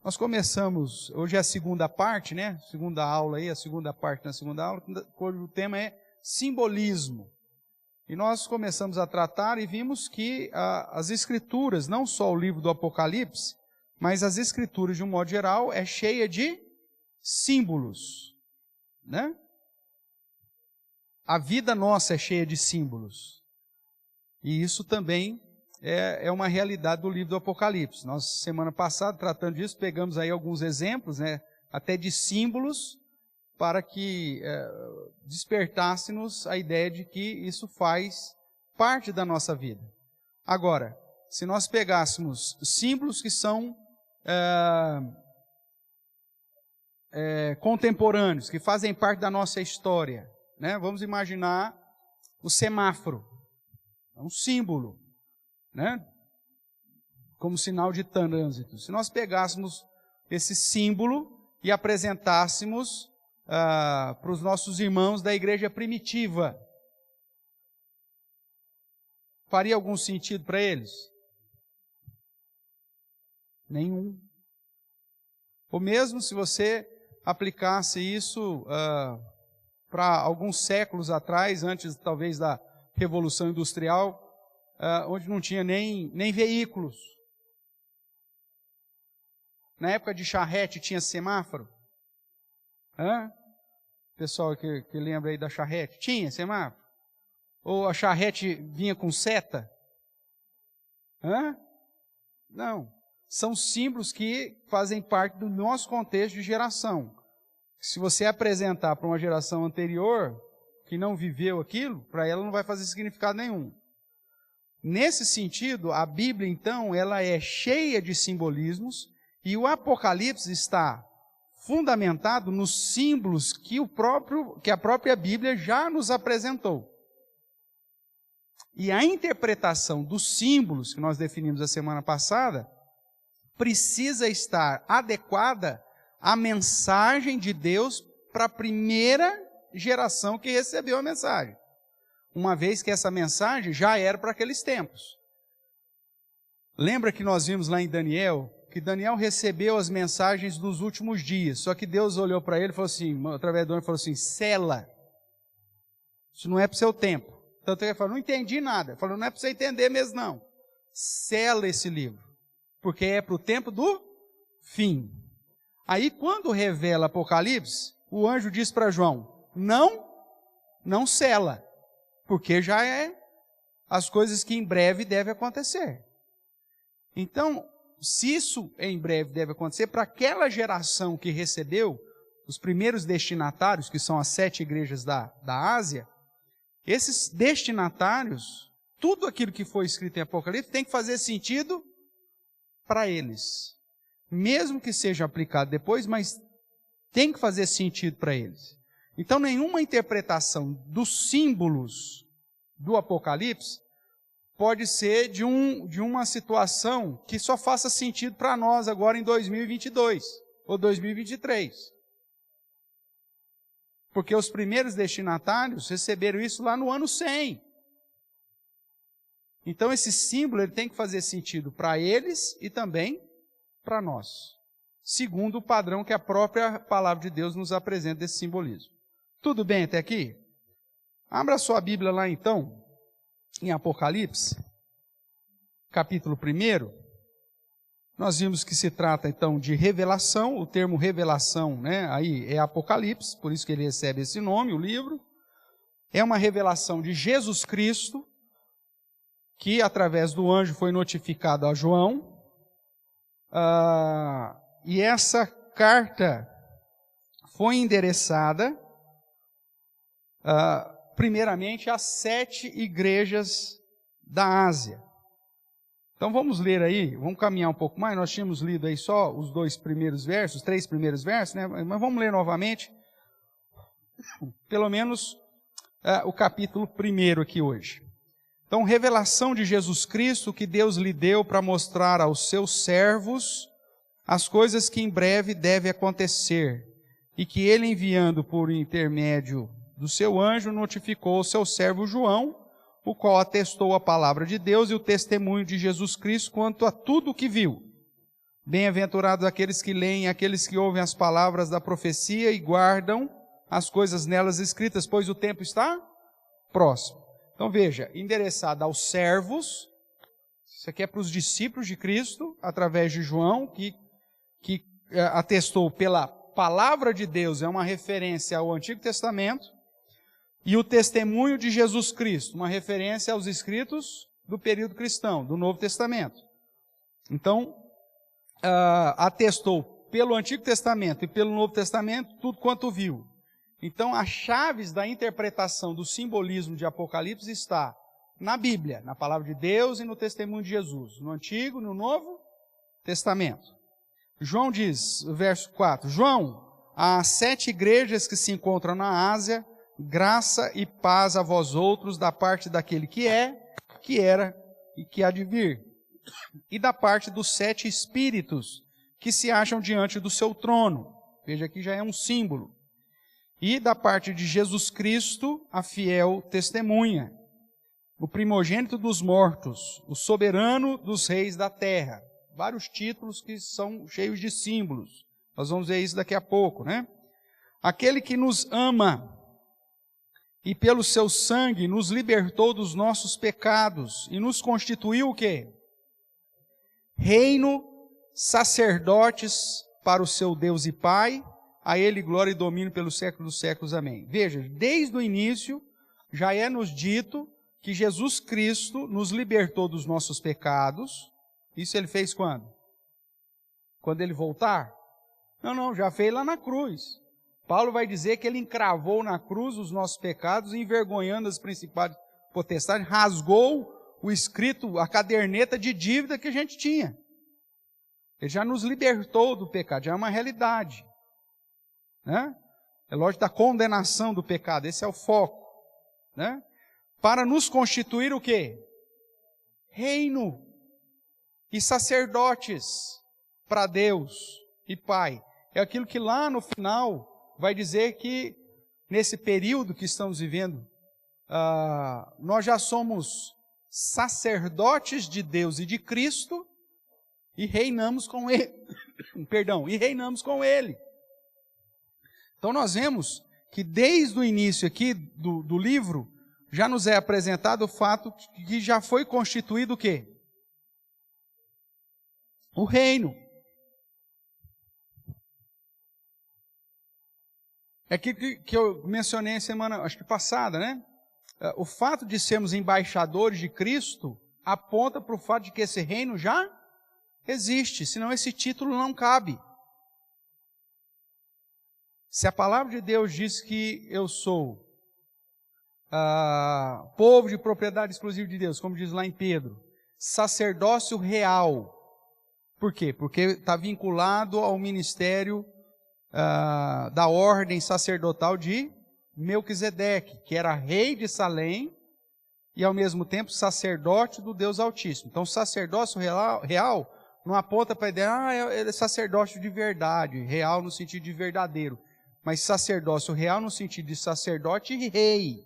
Nós começamos, hoje é a segunda parte, né? Segunda aula aí, a segunda parte na segunda aula, o tema é simbolismo. E nós começamos a tratar e vimos que as Escrituras, não só o livro do Apocalipse, mas as Escrituras, de um modo geral, é cheia de símbolos, né? A vida nossa é cheia de símbolos. E isso também é uma realidade do livro do Apocalipse. Nós, semana passada, tratando disso, pegamos aí alguns exemplos, né, até de símbolos, para que despertasse-nos a ideia de que isso faz parte da nossa vida. Agora, se nós pegássemos símbolos que são contemporâneos, que fazem parte da nossa história, né? Vamos imaginar o semáforo, é um símbolo, né? Como sinal de trânsito. Se nós pegássemos esse símbolo e apresentássemos para os nossos irmãos da igreja primitiva, faria algum sentido para eles? Nenhum. Ou mesmo se você aplicasse isso para alguns séculos atrás, antes talvez da Revolução Industrial, onde não tinha nem veículos. Na época de charrete tinha semáforo? Pessoal que lembra aí da charrete, tinha semáforo? Ou a charrete vinha com seta? Não. São símbolos que fazem parte do nosso contexto de geração. Se você apresentar para uma geração anterior, que não viveu aquilo, para ela não vai fazer significado nenhum. Nesse sentido, a Bíblia, então, ela é cheia de simbolismos, e o Apocalipse está fundamentado nos símbolos que a própria Bíblia já nos apresentou. E a interpretação dos símbolos, que nós definimos a semana passada, precisa estar adequada à mensagem de Deus para a primeira geração que recebeu a mensagem. Uma vez que essa mensagem já era para aqueles tempos. Lembra que nós vimos lá em Daniel, que Daniel recebeu as mensagens dos últimos dias, só que Deus olhou para ele e falou assim, através do anjo, falou assim, sela. Isso não é para o seu tempo. Tanto ele falou, não entendi nada. Ele falou, não é para você entender mesmo não. Sela esse livro, porque é para o tempo do fim. Aí quando revela Apocalipse, o anjo diz para João, não sela, porque já é as coisas que em breve devem acontecer. Então, se isso em breve deve acontecer, para aquela geração que recebeu, os primeiros destinatários, que são as 7 igrejas da Ásia, esses destinatários, tudo aquilo que foi escrito em Apocalipse tem que fazer sentido para eles. Mesmo que seja aplicado depois, mas tem que fazer sentido para eles. Então, nenhuma interpretação dos símbolos do Apocalipse pode ser de uma situação que só faça sentido para nós agora em 2022 ou 2023. Porque os primeiros destinatários receberam isso lá no ano 100. Então, esse símbolo ele tem que fazer sentido para eles e também para nós, segundo o padrão que a própria palavra de Deus nos apresenta desse simbolismo. Tudo bem até aqui? Abra sua Bíblia lá então, em Apocalipse, capítulo 1. Nós vimos que se trata então de revelação, o termo revelação, né, aí é Apocalipse, por isso que ele recebe esse nome, o livro. É uma revelação de Jesus Cristo, que através do anjo foi notificado a João. E essa carta foi endereçada primeiramente às 7 igrejas da Ásia. Então vamos ler aí, vamos caminhar um pouco mais. Nós tínhamos lido aí só os 3 primeiros versos, né? Mas vamos ler novamente, pelo menos o capítulo 1 aqui hoje. Então, revelação de Jesus Cristo que Deus lhe deu para mostrar aos seus servos as coisas que em breve devem acontecer, e que ele, enviando por intermédio do seu anjo, notificou ao seu servo João, o qual atestou a palavra de Deus e o testemunho de Jesus Cristo quanto a tudo o que viu. Bem-aventurados aqueles que leem, aqueles que ouvem as palavras da profecia e guardam as coisas nelas escritas, pois o tempo está próximo. Então veja, endereçado aos servos, isso aqui é para os discípulos de Cristo, através de João, que atestou pela palavra de Deus, é uma referência ao Antigo Testamento, e o testemunho de Jesus Cristo, uma referência aos escritos do período cristão, do Novo Testamento. Então, atestou pelo Antigo Testamento e pelo Novo Testamento tudo quanto viu. Então, as chaves da interpretação do simbolismo de Apocalipse está na Bíblia, na palavra de Deus e no testemunho de Jesus, no Antigo e no Novo Testamento. João diz, verso 4, João, há 7 igrejas que se encontram na Ásia, graça e paz a vós outros da parte daquele que é, que era e que há de vir, e da parte dos 7 espíritos que se acham diante do seu trono. Veja, aqui já é um símbolo. E da parte de Jesus Cristo, a fiel testemunha, o primogênito dos mortos, o soberano dos reis da terra. Vários títulos que são cheios de símbolos. Nós vamos ver isso daqui a pouco, né? Aquele que nos ama e pelo seu sangue nos libertou dos nossos pecados e nos constituiu o quê? Reino, sacerdotes para o seu Deus e Pai, a Ele glória e domínio pelos séculos dos séculos. Amém. Veja, desde o início já é nos dito que Jesus Cristo nos libertou dos nossos pecados. Isso Ele fez quando? Quando Ele voltar? Não, já fez lá na cruz. Paulo vai dizer que Ele encravou na cruz os nossos pecados, envergonhando as principais potestades, rasgou o escrito, a caderneta de dívida que a gente tinha. Ele já nos libertou do pecado, já é uma realidade. Né? É lógico da condenação do pecado, esse é o foco. Né? Para nos constituir o quê? Reino e sacerdotes para Deus e Pai. É aquilo que lá no final vai dizer que nesse período que estamos vivendo, nós já somos sacerdotes de Deus e de Cristo e reinamos com Ele. E reinamos com Ele. Então nós vemos que desde o início aqui do livro, já nos é apresentado o fato que já foi constituído o quê? O reino. É aquilo que eu mencionei semana, acho que passada, né? O fato de sermos embaixadores de Cristo aponta para o fato de que esse reino já existe, senão esse título não cabe. Se a palavra de Deus diz que eu sou povo de propriedade exclusiva de Deus, como diz lá em Pedro, sacerdócio real. Por quê? Porque está vinculado ao ministério da ordem sacerdotal de Melquisedeque, que era rei de Salém e ao mesmo tempo sacerdote do Deus Altíssimo. Então sacerdócio real não aponta para a ideia, ele é sacerdote de verdade, real no sentido de verdadeiro, mas sacerdócio real no sentido de sacerdote e rei,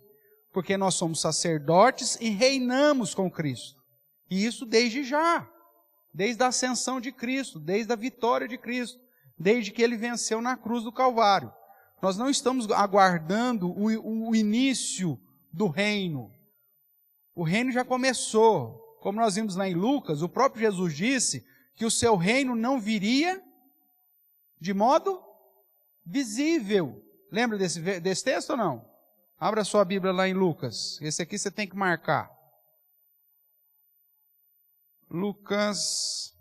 porque nós somos sacerdotes e reinamos com Cristo. E isso desde já, desde a ascensão de Cristo, desde a vitória de Cristo, desde que Ele venceu na cruz do Calvário. Nós não estamos aguardando o início do reino. O reino já começou. Como nós vimos lá em Lucas, o próprio Jesus disse que o seu reino não viria de modo visível. Lembra desse texto ou não? Abra sua Bíblia lá em Lucas. Esse aqui você tem que marcar. Lucas.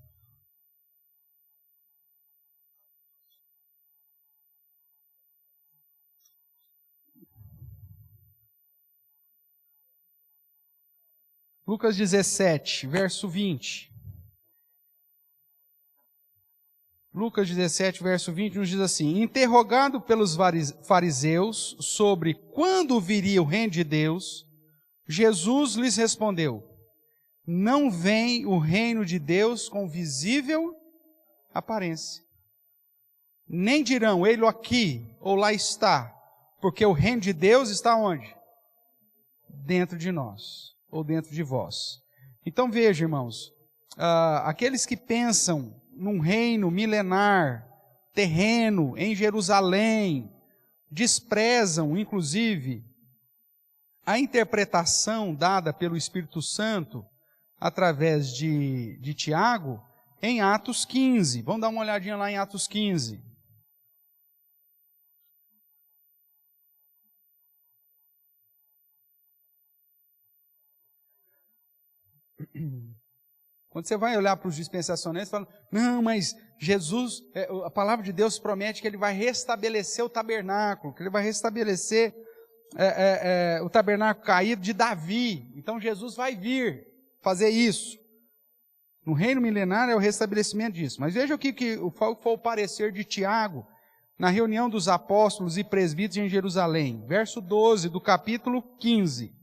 Lucas 17, verso 20. Lucas 17, verso 20 nos diz assim: interrogado pelos fariseus sobre quando viria o reino de Deus, Jesus lhes respondeu: não vem o reino de Deus com visível aparência. Nem dirão, ele aqui ou lá está, porque o reino de Deus está onde? Dentro de nós, ou dentro de vós. Então veja, irmãos, aqueles que pensam num reino milenar, terreno, em Jerusalém, desprezam, inclusive, a interpretação dada pelo Espírito Santo através de Tiago, em Atos 15. Vamos dar uma olhadinha lá em Atos 15. Quando você vai olhar para os dispensacionais, você fala, não, mas Jesus, a palavra de Deus promete que Ele vai restabelecer o tabernáculo, que Ele vai restabelecer o tabernáculo caído de Davi. Então Jesus vai vir fazer isso. No reino milenar é o restabelecimento disso. Mas veja o que foi o parecer de Tiago na reunião dos apóstolos e presbíteros em Jerusalém. Verso 12 do capítulo 15.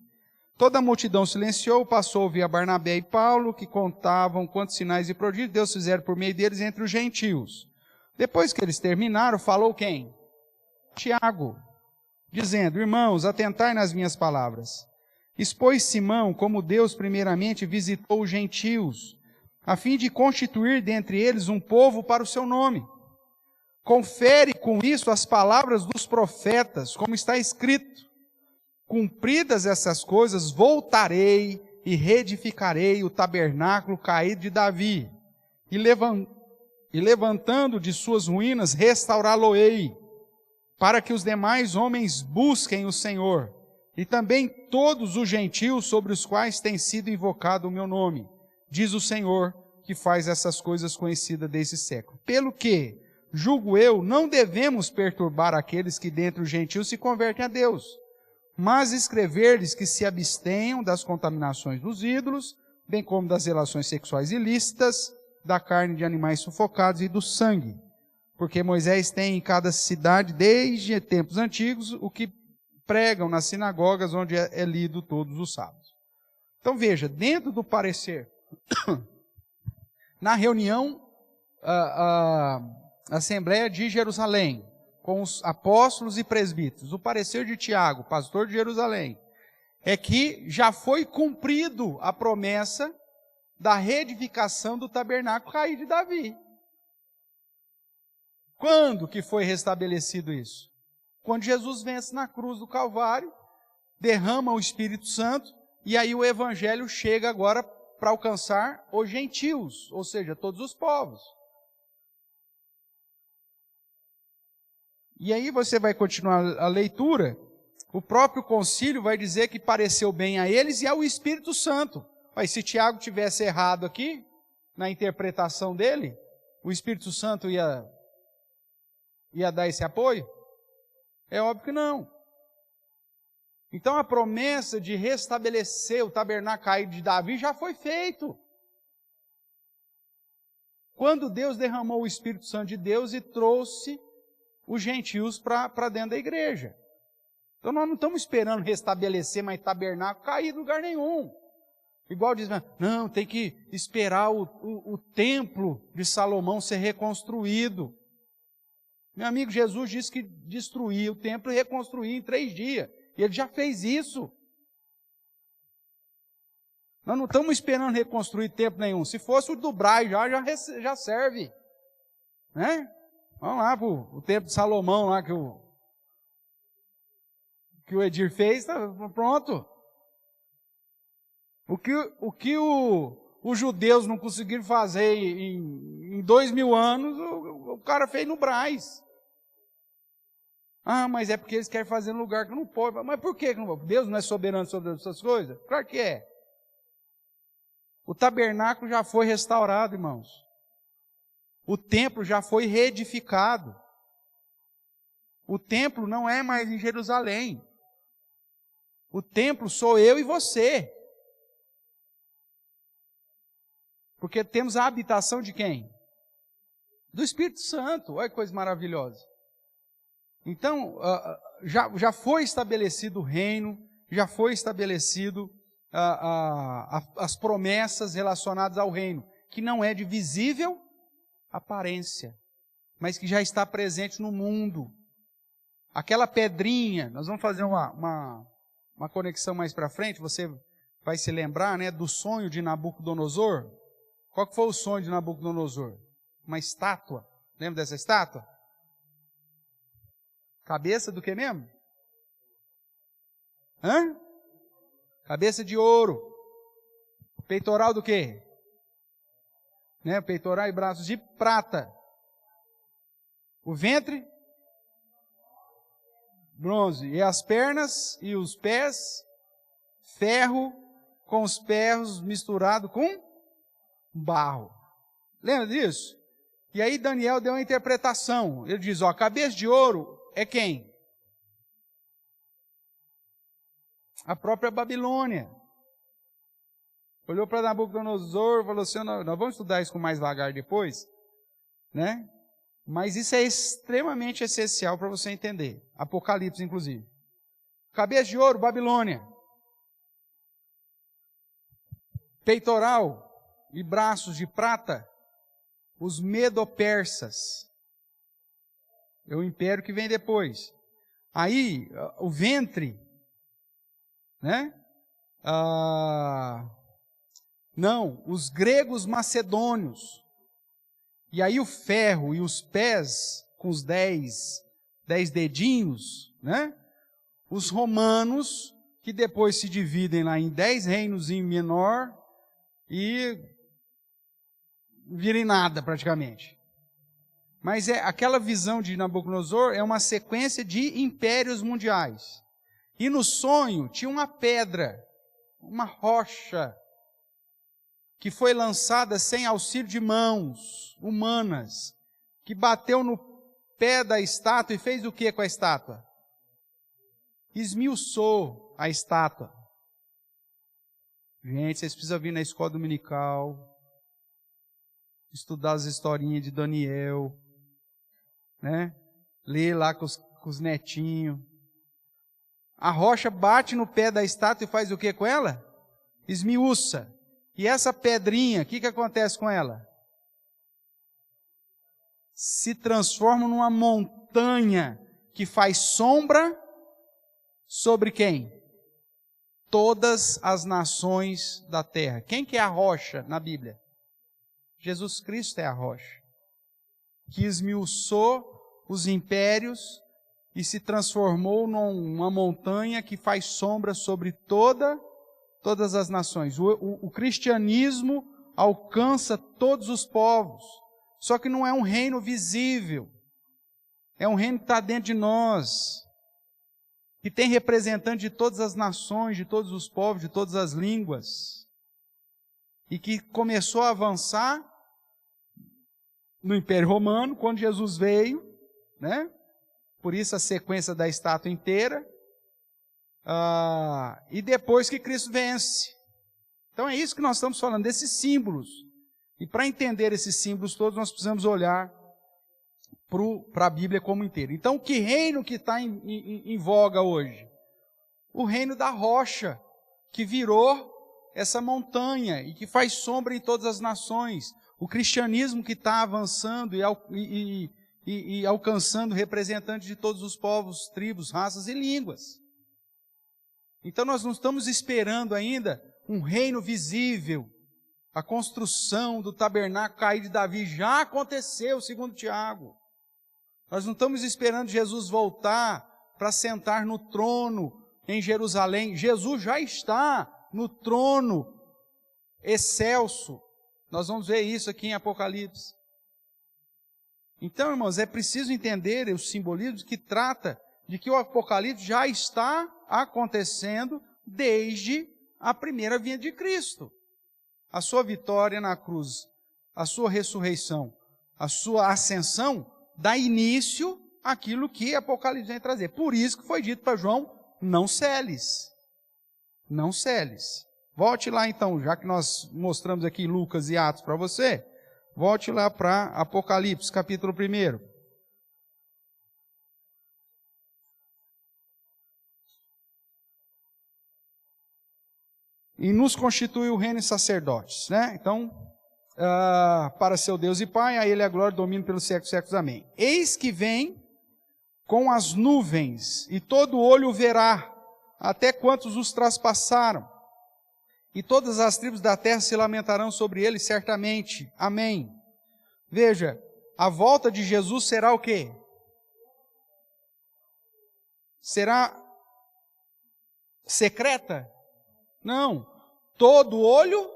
Toda a multidão silenciou, passou a ouvir a Barnabé e Paulo, que contavam quantos sinais e prodígios Deus fizeram por meio deles entre os gentios. Depois que eles terminaram, falou quem? Tiago, dizendo, irmãos, atentai nas minhas palavras. Expôs Simão como Deus primeiramente visitou os gentios, a fim de constituir dentre eles um povo para o seu nome. Confere com isso as palavras dos profetas, como está escrito. Cumpridas essas coisas, voltarei e reedificarei o tabernáculo caído de Davi, e levantando de suas ruínas, restaurá-lo-ei, para que os demais homens busquem o Senhor, e também todos os gentios sobre os quais tem sido invocado o meu nome, diz o Senhor, que faz essas coisas conhecidas desse século. Pelo que, julgo eu, não devemos perturbar aqueles que dentre os gentios se convertem a Deus, mas escrever-lhes que se abstenham das contaminações dos ídolos, bem como das relações sexuais ilícitas, da carne de animais sufocados e do sangue. Porque Moisés tem em cada cidade, desde tempos antigos, o que pregam nas sinagogas, onde é lido todos os sábados. Então veja, dentro do parecer, na reunião, a Assembleia de Jerusalém, com os apóstolos e presbíteros, o parecer de Tiago, pastor de Jerusalém, é que já foi cumprido a promessa da reedificação do tabernáculo caído de Davi. Quando que foi restabelecido isso? Quando Jesus vence na cruz do Calvário, derrama o Espírito Santo, e aí o Evangelho chega agora para alcançar os gentios, ou seja, todos os povos. E aí você vai continuar a leitura, o próprio concílio vai dizer que pareceu bem a eles e ao Espírito Santo. Mas se Tiago tivesse errado aqui, na interpretação dele, o Espírito Santo ia dar esse apoio? É óbvio que não. Então a promessa de restabelecer o tabernáculo caído de Davi já foi feito. Quando Deus derramou o Espírito Santo de Deus e trouxe os gentios para dentro da igreja. Então nós não estamos esperando restabelecer mais tabernáculo caído em lugar nenhum. Igual diz, não, tem que esperar o templo de Salomão ser reconstruído. Meu amigo, Jesus disse que destruía o templo e reconstruía em 3 dias. E Ele já fez isso. Nós não estamos esperando reconstruir templo nenhum. Se fosse o do Braz já serve. Né? Vamos lá para o templo de Salomão lá que o Edir fez, está pronto. O que os judeus não conseguiram fazer em 2000 anos, o cara fez no Braz. Ah, mas é porque eles querem fazer no lugar que não pode. Mas por que não pode? Deus não é soberano sobre essas coisas? Claro que é. O tabernáculo já foi restaurado, irmãos. O templo já foi reedificado. O templo não é mais em Jerusalém. O templo sou eu e você. Porque temos a habitação de quem? Do Espírito Santo. Olha que coisa maravilhosa. Então, já foi estabelecido o reino, já foi estabelecido as promessas relacionadas ao reino, que não é de visível aparência, mas que já está presente no mundo. Aquela pedrinha, nós vamos fazer uma conexão mais para frente, você vai se lembrar, né, do sonho de Nabucodonosor. Qual que foi o sonho de Nabucodonosor? uma estátua. Lembra dessa estátua? Cabeça do que mesmo? Cabeça de ouro. Peitoral do quê? Né? Peitoral e braços de prata. O ventre? Bronze. E as pernas e os pés? Ferro, com os ferros misturado com barro. Lembra disso? E aí Daniel deu uma interpretação. Ele diz, ó, a cabeça de ouro é quem? A própria Babilônia. Olhou para Nabucodonosor e falou assim, nós vamos estudar isso com mais vagar depois, né? Mas isso é extremamente essencial para você entender. Apocalipse, inclusive. Cabeça de ouro, Babilônia. Peitoral e braços de prata, os medo-persas. É o império que vem depois. Aí, o ventre, né? Não, os gregos macedônios. E aí o ferro e os pés, com os 10 dedinhos, né? Os romanos, que depois se dividem lá em 10 reinos em menor e virem nada praticamente. Mas aquela visão de Nabucodonosor é uma sequência de impérios mundiais. E no sonho tinha uma pedra, uma rocha, que foi lançada sem auxílio de mãos humanas, que bateu no pé da estátua e fez o que com a estátua? Esmiuçou a estátua. Gente, vocês precisam vir na escola dominical, estudar as historinhas de Daniel, né? Ler lá com os netinhos. A rocha bate no pé da estátua e faz o que com ela? Esmiuça. E essa pedrinha, o que acontece com ela? Se transforma numa montanha que faz sombra sobre quem? Todas as nações da terra. Quem que é a rocha na Bíblia? Jesus Cristo é a rocha, que esmiuçou os impérios e se transformou numa montanha que faz sombra sobre todas as nações. O cristianismo alcança todos os povos, só que não é um reino visível, é um reino que está dentro de nós, que tem representante de todas as nações, de todos os povos, de todas as línguas, e que começou a avançar no Império Romano, quando Jesus veio, né? Por isso a sequência da estátua inteira, e depois que Cristo vence. Então é isso que nós estamos falando, desses símbolos. E para entender esses símbolos todos, nós precisamos olhar para a Bíblia como inteira. Então, que reino que está em voga hoje? O reino da rocha, que virou essa montanha e que faz sombra em todas as nações. O cristianismo que está avançando e alcançando representantes de todos os povos, tribos, raças e línguas. Então nós não estamos esperando ainda um reino visível. A construção do tabernáculo caído de Davi já aconteceu, segundo Tiago. Nós não estamos esperando Jesus voltar para sentar no trono em Jerusalém. Jesus já está no trono excelso. Nós vamos ver isso aqui em Apocalipse. Então, irmãos, é preciso entender os simbolismos que trata de que o Apocalipse já está acontecendo desde a primeira vinda de Cristo. A sua vitória na cruz, a sua ressurreição, a sua ascensão, dá início àquilo que Apocalipse vem trazer. Por isso que foi dito para João, não celes. Não celes. Volte lá então, já que nós mostramos aqui Lucas e Atos para você, volte lá para Apocalipse, capítulo 1. E nos constitui o reino e sacerdotes, né? Então, para seu Deus e Pai, a Ele a glória e domínio pelos séculos e séculos. Amém. Eis que vem com as nuvens, e todo olho o verá, até quantos os traspassaram. E todas as tribos da terra se lamentarão sobre ele, certamente. Amém. Veja, a volta de Jesus será o quê? Será secreta? Não. Todo olho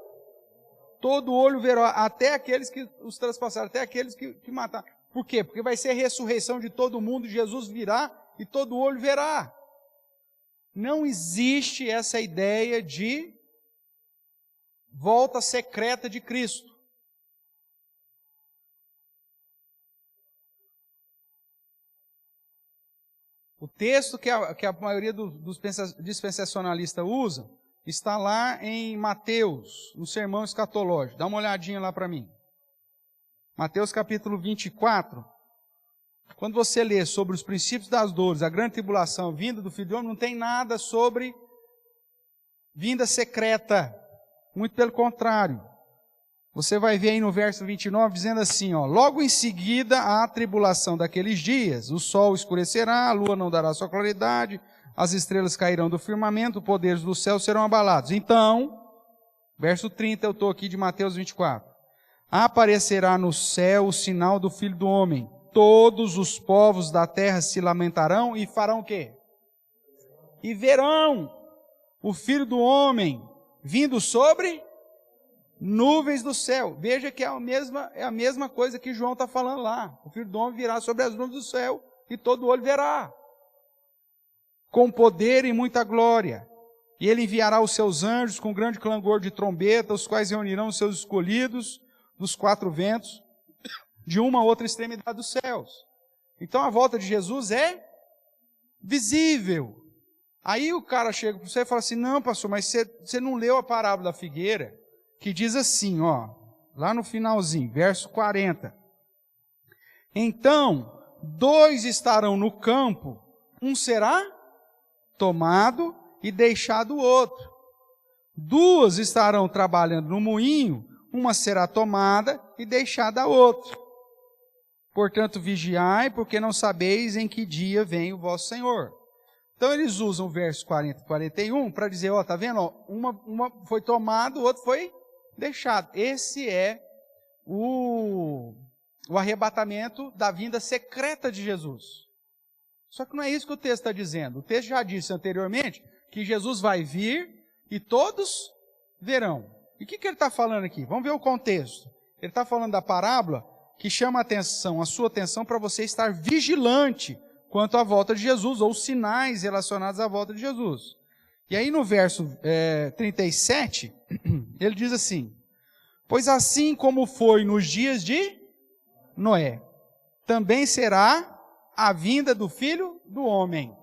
verá, até aqueles que os traspassaram, até aqueles que mataram. Por quê? Porque vai ser a ressurreição de todo mundo, Jesus virá e todo olho verá. Não existe essa ideia de volta secreta de Cristo. O texto que a maioria dos dispensacionalistas usa está lá em Mateus, no sermão escatológico. Dá uma olhadinha lá para mim. Mateus capítulo 24. Quando você lê sobre os princípios das dores, a grande tribulação, vinda do Filho do Homem, não tem nada sobre vinda secreta. Muito pelo contrário. Você vai ver aí no verso 29, dizendo assim, ó, logo em seguida a tribulação daqueles dias, o sol escurecerá, a lua não dará sua claridade, as estrelas cairão do firmamento, os poderes do céu serão abalados. Então, verso 30, eu estou aqui de Mateus 24. Aparecerá no céu o sinal do Filho do Homem. Todos os povos da terra se lamentarão e farão o quê? E verão o Filho do Homem vindo sobre nuvens do céu. Veja que é a mesma coisa que João está falando lá. O Filho do Homem virá sobre as nuvens do céu e todo olho verá. Com poder e muita glória. E ele enviará os seus anjos com grande clangor de trombeta, os quais reunirão os seus escolhidos dos quatro ventos, de uma a outra extremidade dos céus. Então a volta de Jesus é visível. Aí o cara chega para você e fala assim, não, pastor, mas você não leu a parábola da figueira? Que diz assim, ó, lá no finalzinho, verso 40. Então, 2 estarão no campo, um será tomado e deixado o outro. 2 estarão trabalhando no moinho, uma será tomada e deixada a outra. Portanto, vigiai, porque não sabeis em que dia vem o vosso Senhor. Então, eles usam o verso 40 e 41 para dizer, ó, tá vendo? Ó, uma foi tomada, o outro foi deixado. Esse é o arrebatamento da vinda secreta de Jesus. Só que não é isso que o texto está dizendo. O texto já disse anteriormente que Jesus vai vir e todos verão. E o que ele está falando aqui? Vamos ver o contexto. Ele está falando da parábola que chama a sua atenção para você estar vigilante quanto à volta de Jesus, ou sinais relacionados à volta de Jesus. E aí no verso 37, ele diz assim, pois assim como foi nos dias de Noé, também será a vinda do Filho do Homem.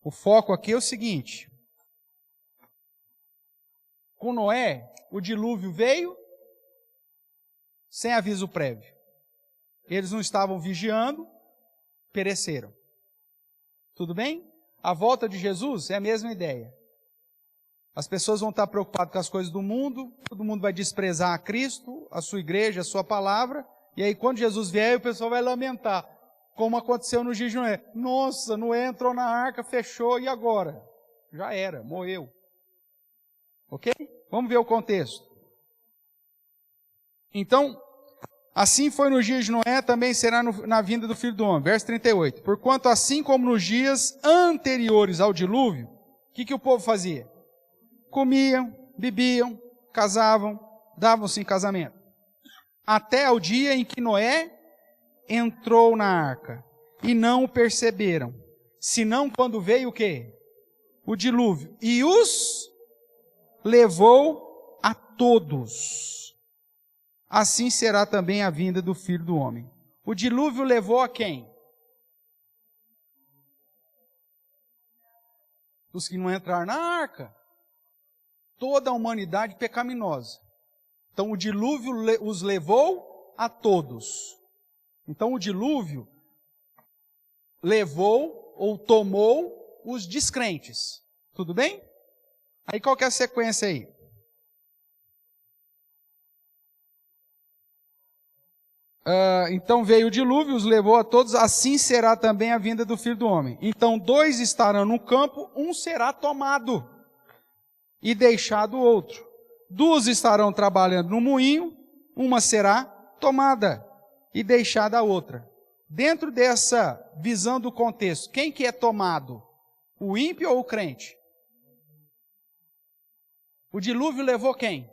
O foco aqui é o seguinte, com Noé, o dilúvio veio sem aviso prévio. Eles não estavam vigiando, pereceram. Tudo bem? A volta de Jesus é a mesma ideia. As pessoas vão estar preocupadas com as coisas do mundo, todo mundo vai desprezar a Cristo, a sua igreja, a sua palavra, e aí quando Jesus vier, o pessoal vai lamentar, como aconteceu no dia de Noé. Nossa, Noé entrou na arca, fechou, e agora? Já era, morreu. Ok? Vamos ver o contexto. Então, assim foi nos dias de Noé, também será na vinda do Filho do Homem. Verso 38. Porquanto assim como nos dias anteriores ao dilúvio, o que o povo fazia? Comiam, bebiam, casavam, davam-se em casamento. Até o dia em que Noé entrou na arca. E não o perceberam. Senão quando veio o quê? O dilúvio. E os levou a todos. Assim será também a vinda do Filho do Homem. O dilúvio levou a quem? Os que não entraram na arca. Toda a humanidade pecaminosa. Então o dilúvio os levou a todos. Então o dilúvio levou ou tomou os descrentes. Tudo bem? Aí qual que é a sequência aí? Então veio o dilúvio, os levou a todos, assim será também a vinda do Filho do Homem. Então 2 estarão no campo, um será tomado e deixado o outro. 2 estarão trabalhando no moinho, uma será tomada. e deixada a outra. Dentro dessa visão do contexto, quem que é tomado? O ímpio ou o crente? O dilúvio levou quem?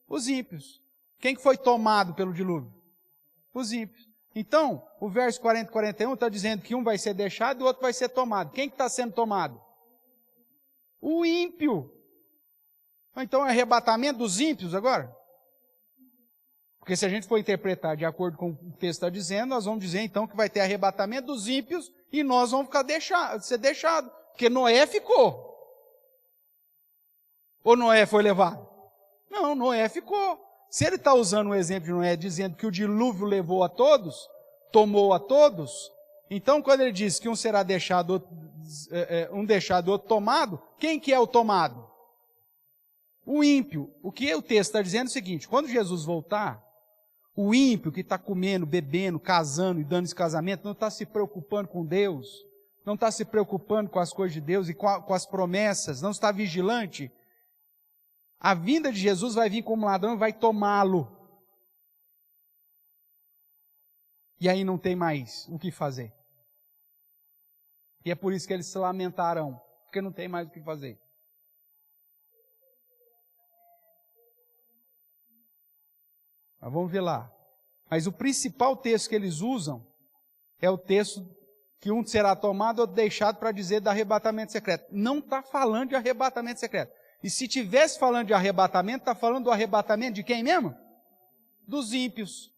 Os ímpios. Quem que foi tomado pelo dilúvio? Os ímpios. Então, o verso 40 e 41 está dizendo que um vai ser deixado e o outro vai ser tomado. Quem que está sendo tomado? O ímpio. Então é arrebatamento dos ímpios agora? Porque se a gente for interpretar de acordo com o que o texto está dizendo, nós vamos dizer então que vai ter arrebatamento dos ímpios e nós vamos ser deixados. Porque Noé ficou. Ou Noé foi levado? Não, Noé ficou. Se ele está usando o exemplo de Noé dizendo que o dilúvio levou a todos, tomou a todos, então quando ele diz que um será deixado, um deixado e outro tomado, quem que é o tomado? O ímpio. O que o texto está dizendo é o seguinte, quando Jesus voltar, o ímpio que está comendo, bebendo, casando e dando esse casamento, não está se preocupando com Deus, não está se preocupando com as coisas de Deus e com as promessas, não está vigilante, a vinda de Jesus vai vir como ladrão e vai tomá-lo. E aí não tem mais o que fazer. E é por isso que eles se lamentarão, porque não tem mais o que fazer. Mas vamos ver lá. Mas o principal texto que eles usam é o texto que um será tomado ou deixado para dizer do arrebatamento secreto. Não está falando de arrebatamento secreto. E se tivesse falando de arrebatamento, está falando do arrebatamento de quem mesmo? Dos ímpios.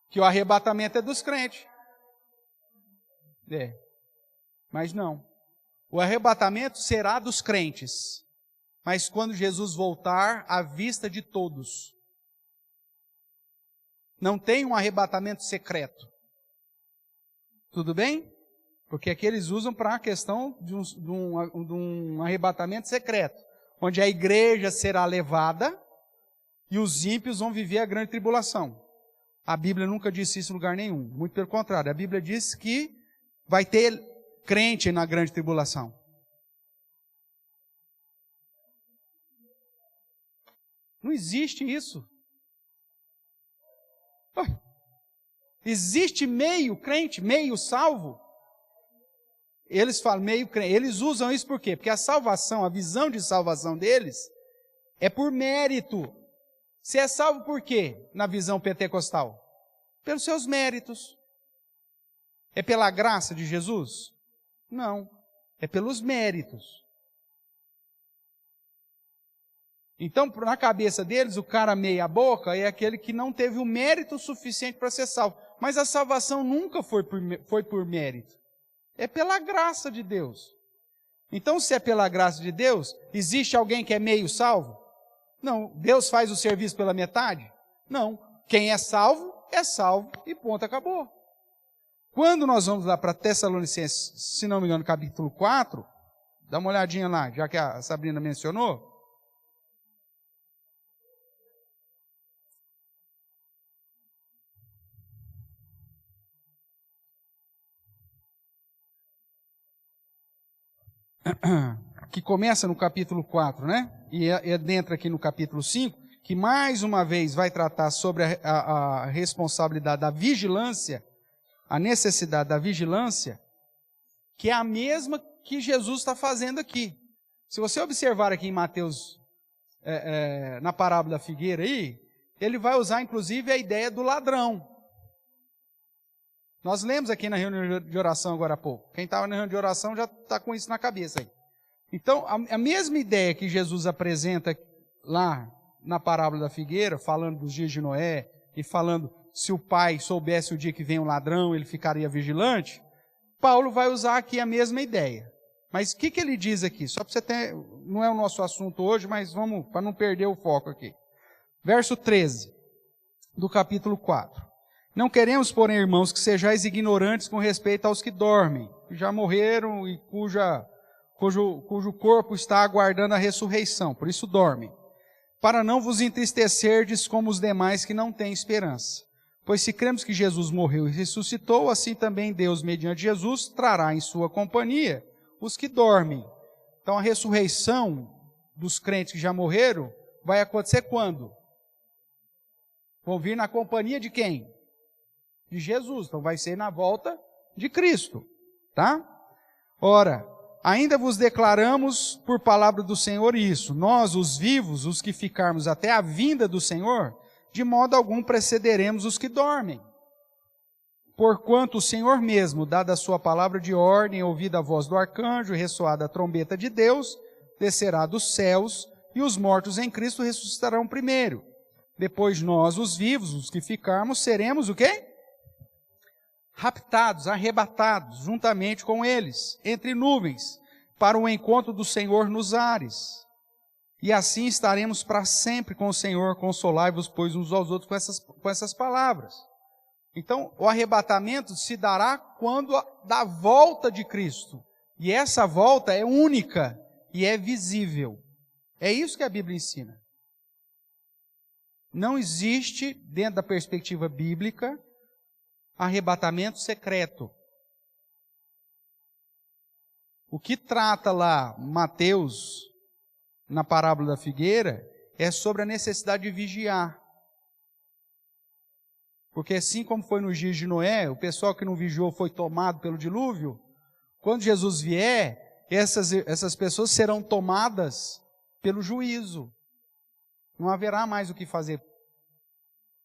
Que o arrebatamento é dos crentes. Mas não. O arrebatamento será dos crentes. Mas quando Jesus voltar, à vista de todos. Não tem um arrebatamento secreto. Tudo bem? Porque aqui eles usam para a questão de um arrebatamento secreto, onde a igreja será levada e os ímpios vão viver a grande tribulação. A Bíblia nunca disse isso em lugar nenhum, muito pelo contrário, a Bíblia diz que vai ter crente na grande tribulação. Não existe isso. Existe meio crente, meio salvo? Eles falam meio crente. Eles usam isso por quê? Porque a salvação, a visão de salvação deles é por mérito. Você é salvo por quê? Na visão pentecostal? Pelos seus méritos. É pela graça de Jesus? Não. É pelos méritos. Então, na cabeça deles, o cara meia boca é aquele que não teve o mérito suficiente para ser salvo. Mas a salvação nunca foi por mérito. É pela graça de Deus. Então, se é pela graça de Deus, existe alguém que é meio salvo? Não. Deus faz o serviço pela metade? Não. Quem é salvo e ponto, acabou. Quando nós vamos lá para Tessalonicenses, se não me engano, capítulo 4, dá uma olhadinha lá, já que a Sabrina mencionou. Que começa no capítulo 4, né? E entra aqui no capítulo 5, que mais uma vez vai tratar sobre a responsabilidade da vigilância, a necessidade da vigilância, que é a mesma que Jesus está fazendo aqui. Se você observar aqui em Mateus, na parábola da figueira aí, ele vai usar inclusive a ideia do ladrão. Nós lemos aqui na reunião de oração agora há pouco. Quem estava na reunião de oração já está com isso na cabeça aí. Então, a mesma ideia que Jesus apresenta lá na parábola da figueira, falando dos dias de Noé, e falando se o pai soubesse o dia que vem um ladrão, ele ficaria vigilante, Paulo vai usar aqui a mesma ideia. Mas o que ele diz aqui? Só para você ter, não é o nosso assunto hoje, mas vamos, para não perder o foco aqui. Verso 13, do capítulo 4. Não queremos, porém, irmãos, que sejais ignorantes com respeito aos que dormem, que já morreram e cujo corpo está aguardando a ressurreição, por isso dormem, para não vos entristecerdes como os demais que não têm esperança. Pois se cremos que Jesus morreu e ressuscitou, assim também Deus, mediante Jesus, trará em sua companhia os que dormem. Então a ressurreição dos crentes que já morreram vai acontecer quando? Vão vir na companhia de quem? De Jesus. Então vai ser na volta de Cristo. Tá? Ora, ainda vos declaramos por palavra do Senhor isso, nós, os vivos, os que ficarmos até a vinda do Senhor, de modo algum precederemos os que dormem. Porquanto o Senhor mesmo, dada a sua palavra de ordem, ouvida a voz do arcanjo, ressoada a trombeta de Deus, descerá dos céus, e os mortos em Cristo ressuscitarão primeiro. Depois nós, os vivos, os que ficarmos, seremos o quê? Raptados, arrebatados, juntamente com eles, entre nuvens, para o encontro do Senhor nos ares. E assim estaremos para sempre com o Senhor. Consolai-vos, pois, uns aos outros com essas palavras. Então, o arrebatamento se dará quando da volta de Cristo. E essa volta é única e é visível. É isso que a Bíblia ensina. Não existe, dentro da perspectiva bíblica, arrebatamento secreto. O que trata lá Mateus, na parábola da figueira, é sobre a necessidade de vigiar. Porque assim como foi nos dias de Noé, o pessoal que não vigiou foi tomado pelo dilúvio, quando Jesus vier, essas pessoas serão tomadas pelo juízo. Não haverá mais o que fazer.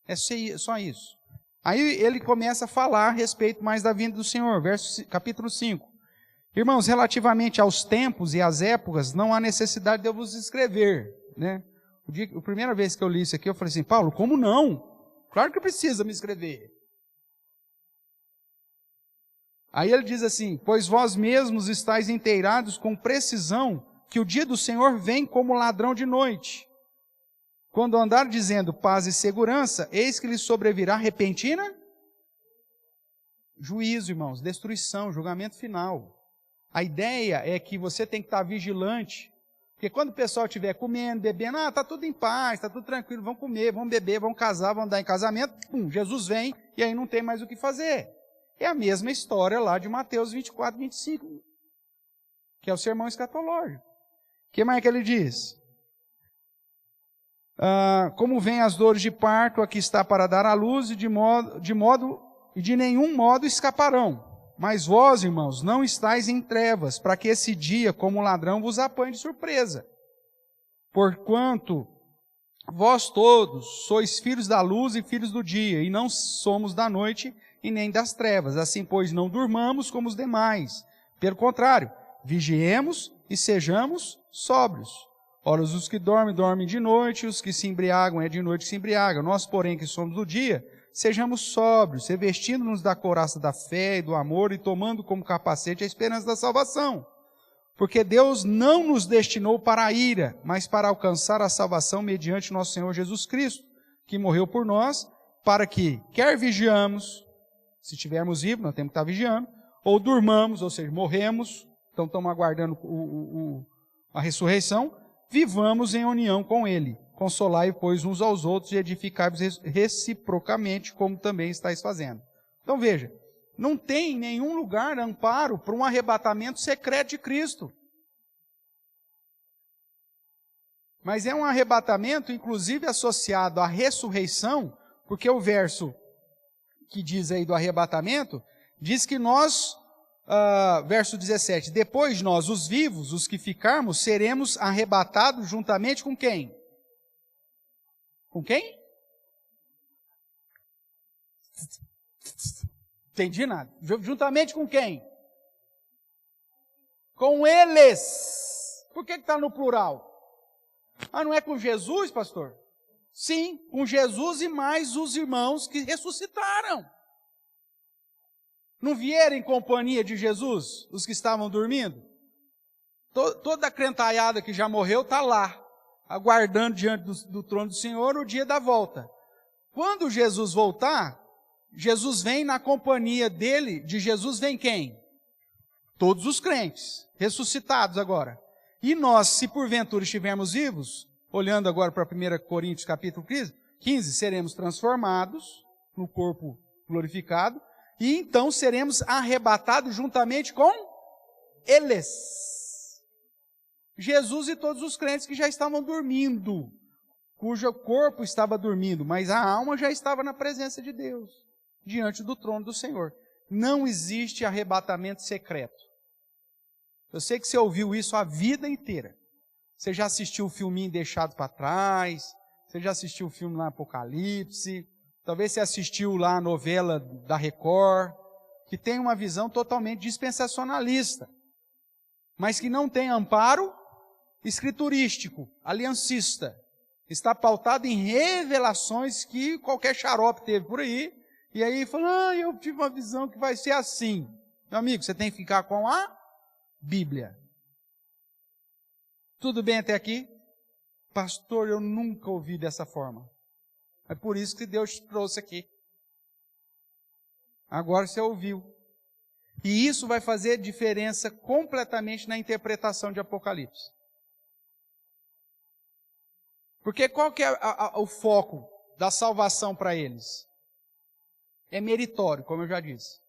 É só isso. Aí ele começa a falar a respeito mais da vinda do Senhor, capítulo 5. Irmãos, relativamente aos tempos e às épocas, não há necessidade de eu vos escrever. Né? A primeira vez que eu li isso aqui, eu falei assim, Paulo, como não? Claro que precisa me escrever. Aí ele diz assim, pois vós mesmos estáis inteirados com precisão que o dia do Senhor vem como ladrão de noite. Quando andar dizendo paz e segurança, eis que lhe sobrevirá repentina juízo, irmãos, destruição, julgamento final. A ideia é que você tem que estar vigilante, porque quando o pessoal estiver comendo, bebendo, está tudo em paz, está tudo tranquilo, vão comer, vão beber, vão casar, vão dar em casamento, Jesus vem e aí não tem mais o que fazer. É a mesma história lá de Mateus 24, 25, que é o sermão escatológico. O que mais que ele diz? Como vêm as dores de parto, aqui está para dar à luz, e de nenhum modo escaparão. Mas vós, irmãos, não estáis em trevas, para que esse dia, como ladrão, vos apanhe de surpresa. Porquanto vós todos sois filhos da luz e filhos do dia, e não somos da noite e nem das trevas. Assim, pois, não durmamos como os demais. Pelo contrário, vigiemos e sejamos sóbrios. Ora, os que dormem, dormem de noite, os que se embriagam, é de noite que se embriagam. Nós, porém, que somos do dia, sejamos sóbrios, revestindo-nos da couraça da fé e do amor e tomando como capacete a esperança da salvação. Porque Deus não nos destinou para a ira, mas para alcançar a salvação mediante nosso Senhor Jesus Cristo, que morreu por nós, para que, quer vigiamos, se estivermos vivos, nós temos que estar vigiando, ou durmamos, ou seja, morremos, então estamos aguardando a ressurreição, vivamos em união com Ele. Consolai, pois, uns aos outros e edificai-vos reciprocamente, como também estáis fazendo. Então veja, não tem em nenhum lugar amparo para um arrebatamento secreto de Cristo. Mas é um arrebatamento, inclusive, associado à ressurreição, porque o verso que diz aí do arrebatamento, diz que nós, verso 17, depois nós, os vivos, os que ficarmos, seremos arrebatados juntamente com quem? Com quem? Entendi nada. Juntamente com quem? Com eles. Por que está no plural? Não é com Jesus, pastor? Sim, com Jesus e mais os irmãos que ressuscitaram. Não vieram em companhia de Jesus, os que estavam dormindo? Toda a crentaiada que já morreu está lá, aguardando diante do trono do Senhor o dia da volta. Quando Jesus voltar, Jesus vem na companhia dele, de Jesus vem quem? Todos os crentes, ressuscitados agora. E nós, se porventura estivermos vivos, olhando agora para 1 Coríntios capítulo 15, seremos transformados no corpo glorificado, e então seremos arrebatados juntamente com eles. Jesus e todos os crentes que já estavam dormindo, cujo corpo estava dormindo, mas a alma já estava na presença de Deus, diante do trono do Senhor. Não existe arrebatamento secreto. Eu sei que você ouviu isso a vida inteira. Você já assistiu o filminho Deixado para Trás, você já assistiu o filme lá Apocalipse, talvez você assistiu lá a novela da Record, que tem uma visão totalmente dispensacionalista, mas que não tem amparo escriturístico, aliancista. Está pautado em revelações que qualquer xarope teve por aí, e aí fala, eu tive uma visão que vai ser assim. Meu amigo, você tem que ficar com a Bíblia. Tudo bem até aqui? Pastor, eu nunca ouvi dessa forma. É por isso que Deus te trouxe aqui. Agora você ouviu. E isso vai fazer diferença completamente na interpretação de Apocalipse. Porque qual que é o foco da salvação para eles? É meritório, como eu já disse.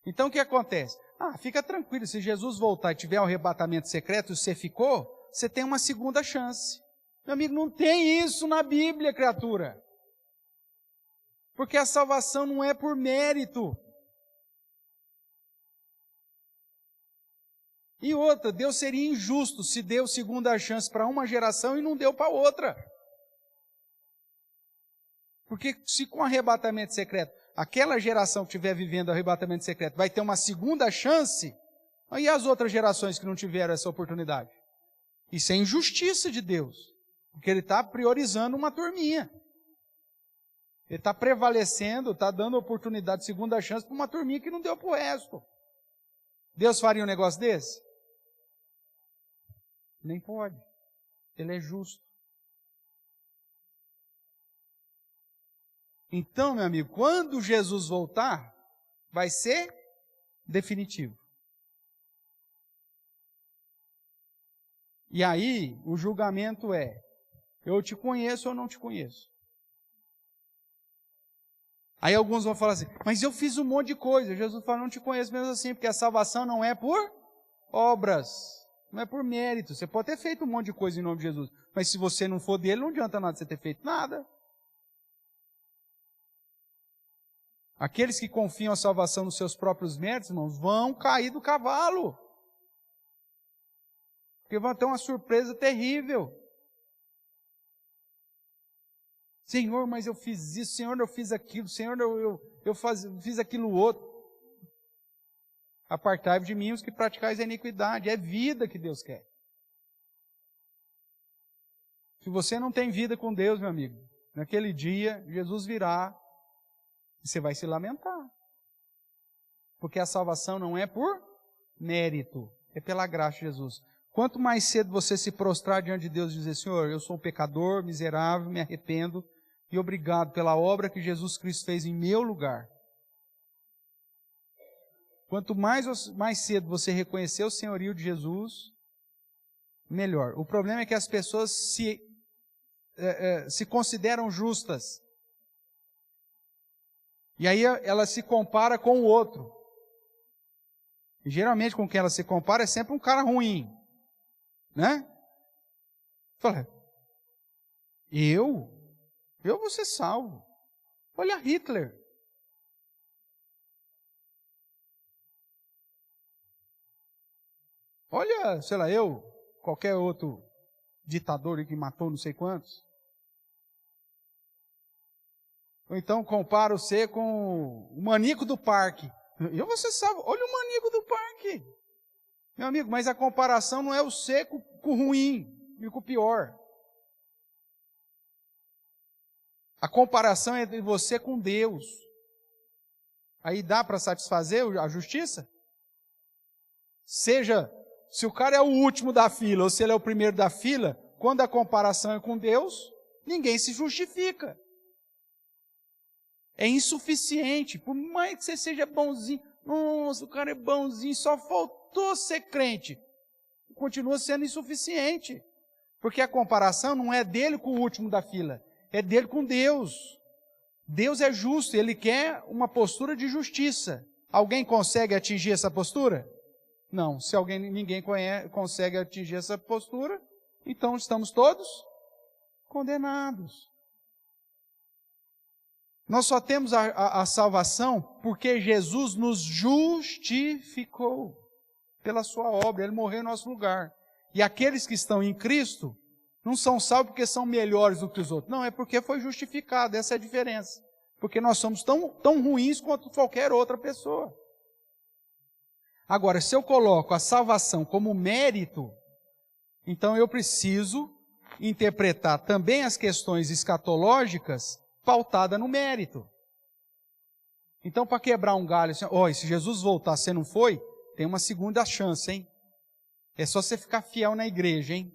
Então o que acontece? Fica tranquilo, se Jesus voltar e tiver um arrebatamento secreto e você ficou, você tem uma segunda chance. Meu amigo, não tem isso na Bíblia, criatura. Porque a salvação não é por mérito. E outra, Deus seria injusto se deu segunda chance para uma geração e não deu para outra. Porque se com arrebatamento secreto, aquela geração que estiver vivendo arrebatamento secreto vai ter uma segunda chance, e as outras gerações que não tiveram essa oportunidade? Isso é injustiça de Deus, porque Ele está priorizando uma turminha. Ele está prevalecendo, está dando oportunidade de segunda chance para uma turminha que não deu para o resto. Deus faria um negócio desse? Nem pode. Ele é justo. Então, meu amigo, quando Jesus voltar, vai ser definitivo. E aí, o julgamento é, eu te conheço ou não te conheço? Aí alguns vão falar assim, mas eu fiz um monte de coisa. Jesus fala, não te conheço mesmo assim, porque a salvação não é por obras, não é por mérito. Você pode ter feito um monte de coisa em nome de Jesus, mas se você não for dele, não adianta nada você ter feito nada. Aqueles que confiam a salvação nos seus próprios méritos, irmãos, vão cair do cavalo. Porque vão ter uma surpresa terrível. Senhor, mas eu fiz isso, Senhor, eu fiz aquilo, Senhor, eu fiz aquilo outro. Apartai-vos de mim os que praticais a iniquidade. É vida que Deus quer. Se você não tem vida com Deus, meu amigo, naquele dia, Jesus virá e você vai se lamentar. Porque a salvação não é por mérito, é pela graça de Jesus. Quanto mais cedo você se prostrar diante de Deus e dizer, Senhor, eu sou um pecador, miserável, me arrependo, e obrigado pela obra que Jesus Cristo fez em meu lugar. Quanto mais cedo você reconhecer o senhorio de Jesus, melhor. O problema é que as pessoas se consideram justas. E aí ela se compara com o outro. E geralmente com quem ela se compara é sempre um cara ruim. Né? Fala, eu vou ser salvo. Olha Hitler. Olha, sei lá, qualquer outro ditador que matou não sei quantos. Ou então compara você com o maníaco do parque. Eu vou ser salvo. Olha o maníaco do parque. Meu amigo, mas a comparação não é o seco com o ruim e com o pior. A comparação é de você com Deus. Aí dá para satisfazer a justiça? Seja, se o cara é o último da fila ou se ele é o primeiro da fila, quando a comparação é com Deus, ninguém se justifica. É insuficiente. Por mais que você seja bonzinho, nossa, o cara é bonzinho, só faltou ser crente. Continua sendo insuficiente. Porque a comparação não é dele com o último da fila, é dele com Deus. Deus é justo, Ele quer uma postura de justiça. Alguém consegue atingir essa postura? Não. Se ninguém consegue atingir essa postura, então estamos todos condenados. Nós só temos a salvação porque Jesus nos justificou pela sua obra. Ele morreu em nosso lugar. E aqueles que estão em Cristo não são salvos porque são melhores do que os outros. Não, é porque foi justificado. Essa é a diferença. Porque nós somos tão ruins quanto qualquer outra pessoa. Agora, se eu coloco a salvação como mérito, então eu preciso interpretar também as questões escatológicas pautada no mérito. Então, para quebrar um galho, assim, se Jesus voltar, você não foi, tem uma segunda chance, hein? É só você ficar fiel na igreja, hein?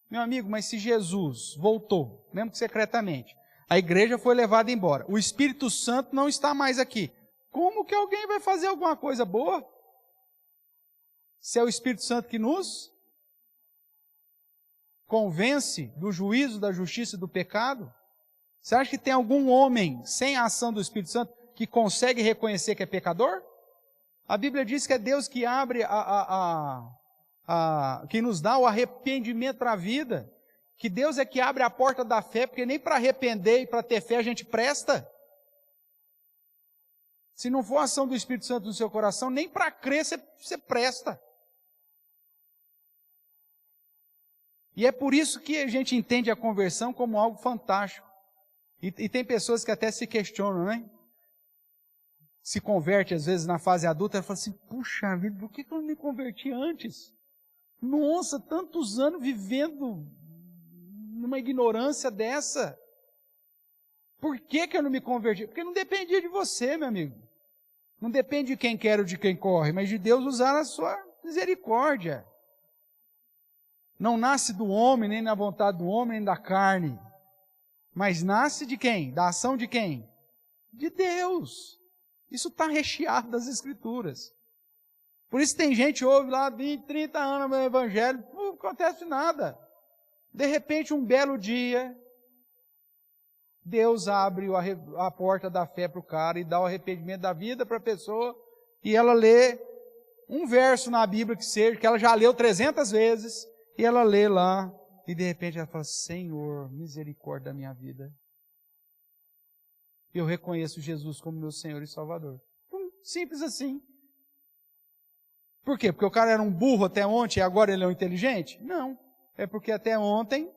Meu amigo, mas se Jesus voltou, mesmo que secretamente, a igreja foi levada embora, o Espírito Santo não está mais aqui, como que alguém vai fazer alguma coisa boa? Se é o Espírito Santo que nos convence do juízo, da justiça e do pecado? Você acha que tem algum homem sem a ação do Espírito Santo que consegue reconhecer que é pecador? A Bíblia diz que é Deus que abre que nos dá o arrependimento para a vida, que Deus é que abre a porta da fé, porque nem para arrepender e para ter fé a gente presta. Se não for a ação do Espírito Santo no seu coração, nem para crer você presta. E é por isso que a gente entende a conversão como algo fantástico. E tem pessoas que até se questionam, né? Se converte às vezes na fase adulta, ela fala assim, puxa vida, por que eu não me converti antes? Nossa, tantos anos vivendo numa ignorância dessa. Por que eu não me converti? Porque não dependia de você, meu amigo. Não depende de quem quer ou de quem corre, mas de Deus usar a sua misericórdia. Não nasce do homem, nem na vontade do homem, nem da carne. Mas nasce de quem? Da ação de quem? De Deus. Isso está recheado das Escrituras. Por isso tem gente que ouve lá 20, 30 anos no Evangelho, não acontece nada. De repente, um belo dia, Deus abre a porta da fé para o cara e dá o arrependimento da vida para a pessoa, e ela lê um verso na Bíblia que seja, que ela já leu 300 vezes, e ela lê lá, e de repente ela fala, Senhor, misericórdia da minha vida. Eu reconheço Jesus como meu Senhor e Salvador. Simples assim. Por quê? Porque o cara era um burro até ontem e agora ele é um inteligente? Não. É porque até ontem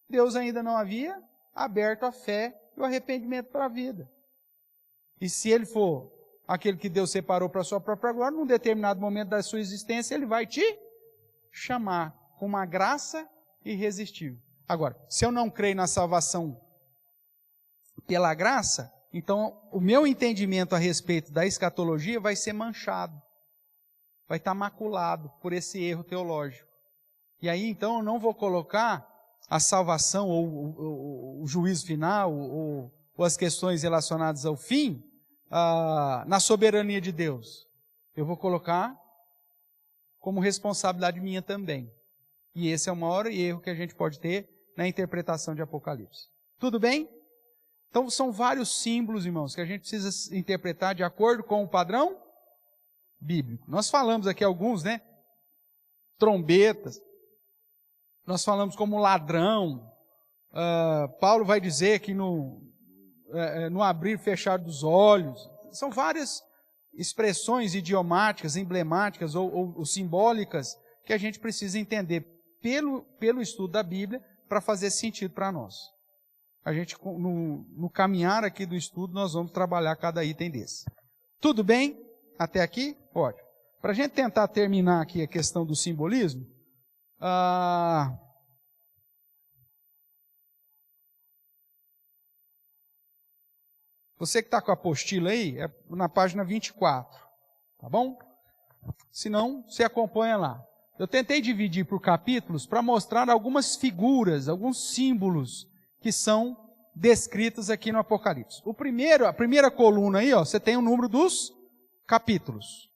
Deus ainda não havia aberto a fé e o arrependimento para a vida. E se ele for aquele que Deus separou para a sua própria glória, num determinado momento da sua existência, ele vai te chamar com uma graça irresistível. Agora, se eu não creio na salvação pela graça, então o meu entendimento a respeito da escatologia vai ser manchado, vai estar maculado por esse erro teológico. E aí então eu não vou colocar a salvação ou o juízo final ou as questões relacionadas ao fim na soberania de Deus. Eu vou colocar como responsabilidade minha também. E esse é o maior erro que a gente pode ter na interpretação de Apocalipse. Tudo bem? Então são vários símbolos, irmãos, que a gente precisa interpretar de acordo com o padrão bíblico. Nós falamos aqui alguns, né? Trombetas. Nós falamos como ladrão. Paulo vai dizer que no abrir e fechar dos olhos. São várias expressões idiomáticas, emblemáticas ou simbólicas que a gente precisa entender pelo estudo da Bíblia para fazer sentido para nós. A gente, no caminhar aqui do estudo, nós vamos trabalhar cada item desse. Tudo bem? Até aqui? Ótimo. Para a gente tentar terminar aqui a questão do simbolismo, você que está com a apostila aí, é na página 24, tá bom? Se não, você acompanha lá. Eu tentei dividir por capítulos para mostrar algumas figuras, alguns símbolos que são descritos aqui no Apocalipse. A primeira coluna aí, você tem o número dos capítulos.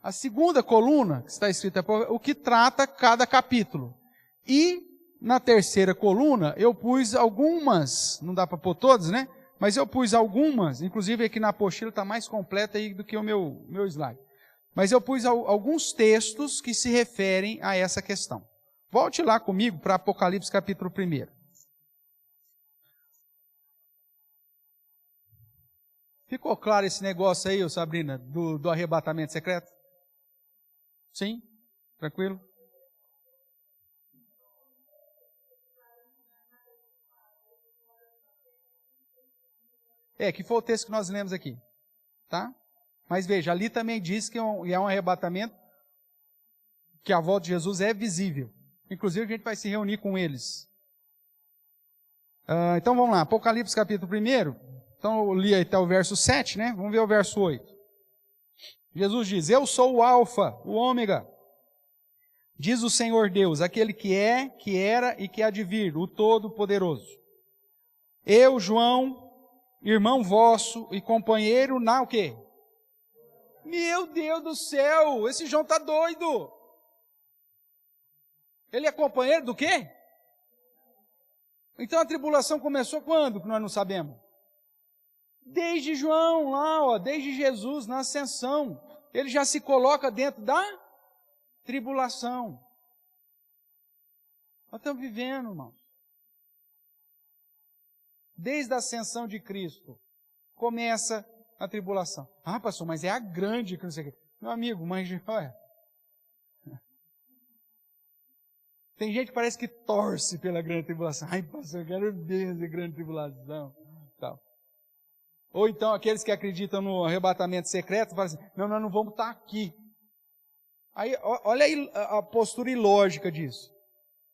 A segunda coluna, que está escrita, o que trata cada capítulo. E na terceira coluna, eu pus algumas, não dá para pôr todas, né? Mas eu pus algumas, inclusive aqui na apostila está mais completa aí do que o meu slide. Mas eu pus alguns textos que se referem a essa questão. Volte lá comigo para Apocalipse capítulo 1. Ficou claro esse negócio aí, Sabrina, do arrebatamento secreto? Sim? Tranquilo? Que foi o texto que nós lemos aqui. Tá? Mas veja, ali também diz que é um arrebatamento, que a volta de Jesus é visível. Inclusive a gente vai se reunir com eles. Então vamos lá, Apocalipse capítulo 1. Então eu li até o verso 7, né? Vamos ver o verso 8. Jesus diz: eu sou o Alfa, o Ômega. Diz o Senhor Deus, aquele que é, que era e que há de vir, o Todo-Poderoso. Eu, João, irmão vosso e companheiro na o quê? Meu Deus do céu, esse João está doido. Ele é companheiro do quê? Então a tribulação começou quando, que nós não sabemos? Desde João lá, ó, desde Jesus na ascensão. Ele já se coloca dentro da tribulação. Nós estamos vivendo, irmãos. Desde a ascensão de Cristo, começa a tribulação. Ah, pastor, mas é a grande que não sei o quê. Meu amigo, mas olha. Tem gente que parece que torce pela grande tribulação. Ai, pastor, eu quero ver essa grande tribulação. Tal. Ou então aqueles que acreditam no arrebatamento secreto, falam assim, não, nós não vamos estar aqui. Aí, olha aí a postura ilógica disso.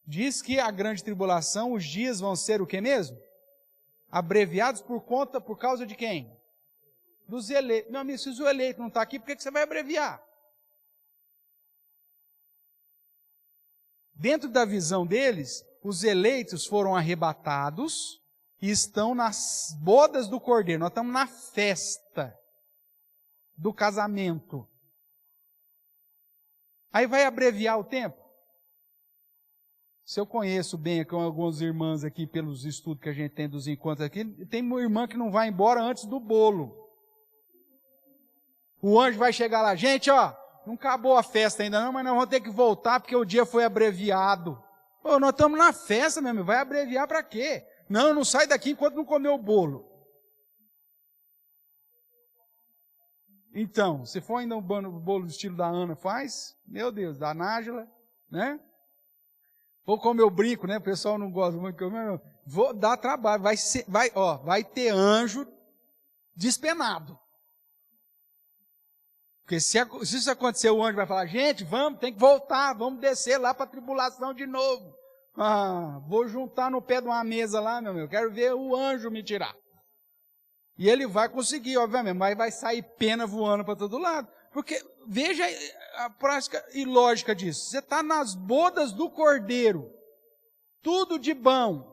Diz que a grande tribulação, os dias vão ser o que mesmo? Abreviados por causa de quem? Dos eleitos. Meu amigo, se o eleito não está aqui, por que você vai abreviar? Dentro da visão deles, os eleitos foram arrebatados e estão nas bodas do Cordeiro. Nós estamos na festa do casamento. Aí vai abreviar o tempo? Se eu conheço bem com algumas irmãs aqui, pelos estudos que a gente tem dos encontros aqui, tem uma irmã que não vai embora antes do bolo. O anjo vai chegar lá, gente, ó, não acabou a festa ainda não, mas nós vamos ter que voltar porque o dia foi abreviado. Pô, nós estamos na festa, meu amigo, vai abreviar para quê? Não, não sai daqui enquanto não comer o bolo. Então, se for ainda um bolo do estilo da Ana faz, meu Deus, da Nájila, né? Vou comer o brinco, né? O pessoal não gosta muito de comer. Vou dar trabalho, vai ter anjo despenado. Porque se isso acontecer, o anjo vai falar, gente, vamos, tem que voltar, vamos descer lá para a tribulação de novo. Ah, vou juntar no pé de uma mesa lá, meu amigo, quero ver o anjo me tirar. E ele vai conseguir, obviamente, mas vai sair pena voando para todo lado. Porque, veja a prática e lógica disso. Você está nas bodas do Cordeiro, tudo de bom.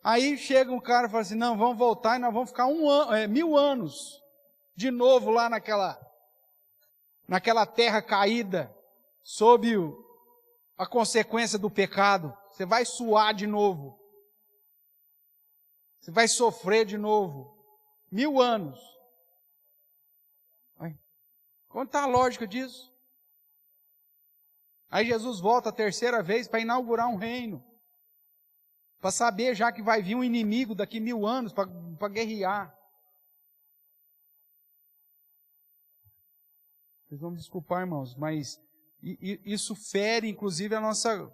Aí chega um cara e fala assim, não, vamos voltar e nós vamos ficar 1000 anos de novo lá naquela terra caída, sob a consequência do pecado. Você vai suar de novo. Você vai sofrer de novo. 1000 anos. Quanto está a lógica disso? Aí Jesus volta a terceira vez para inaugurar um reino. Para saber já que vai vir um inimigo daqui 1000 anos para guerrear. Vocês vão me desculpar, irmãos, mas isso fere, inclusive, a nossa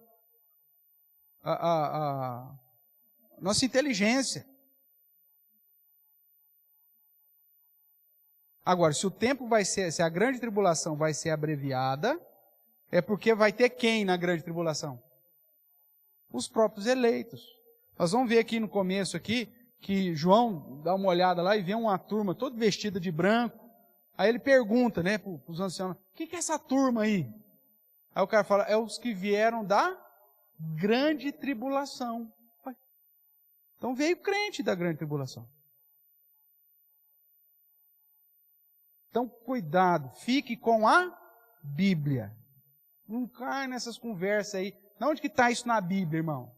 inteligência. Agora, se a grande tribulação vai ser abreviada, é porque vai ter quem na grande tribulação? Os próprios eleitos. Nós vamos ver aqui no começo aqui, que João dá uma olhada lá e vê uma turma toda vestida de branco. Aí ele pergunta, né, para os anciãos, o que é essa turma aí? Aí o cara fala, é os que vieram da grande tribulação. Então veio crente da grande tribulação. Então, cuidado, fique com a Bíblia. Não cai nessas conversas aí. De onde que está isso na Bíblia, irmão?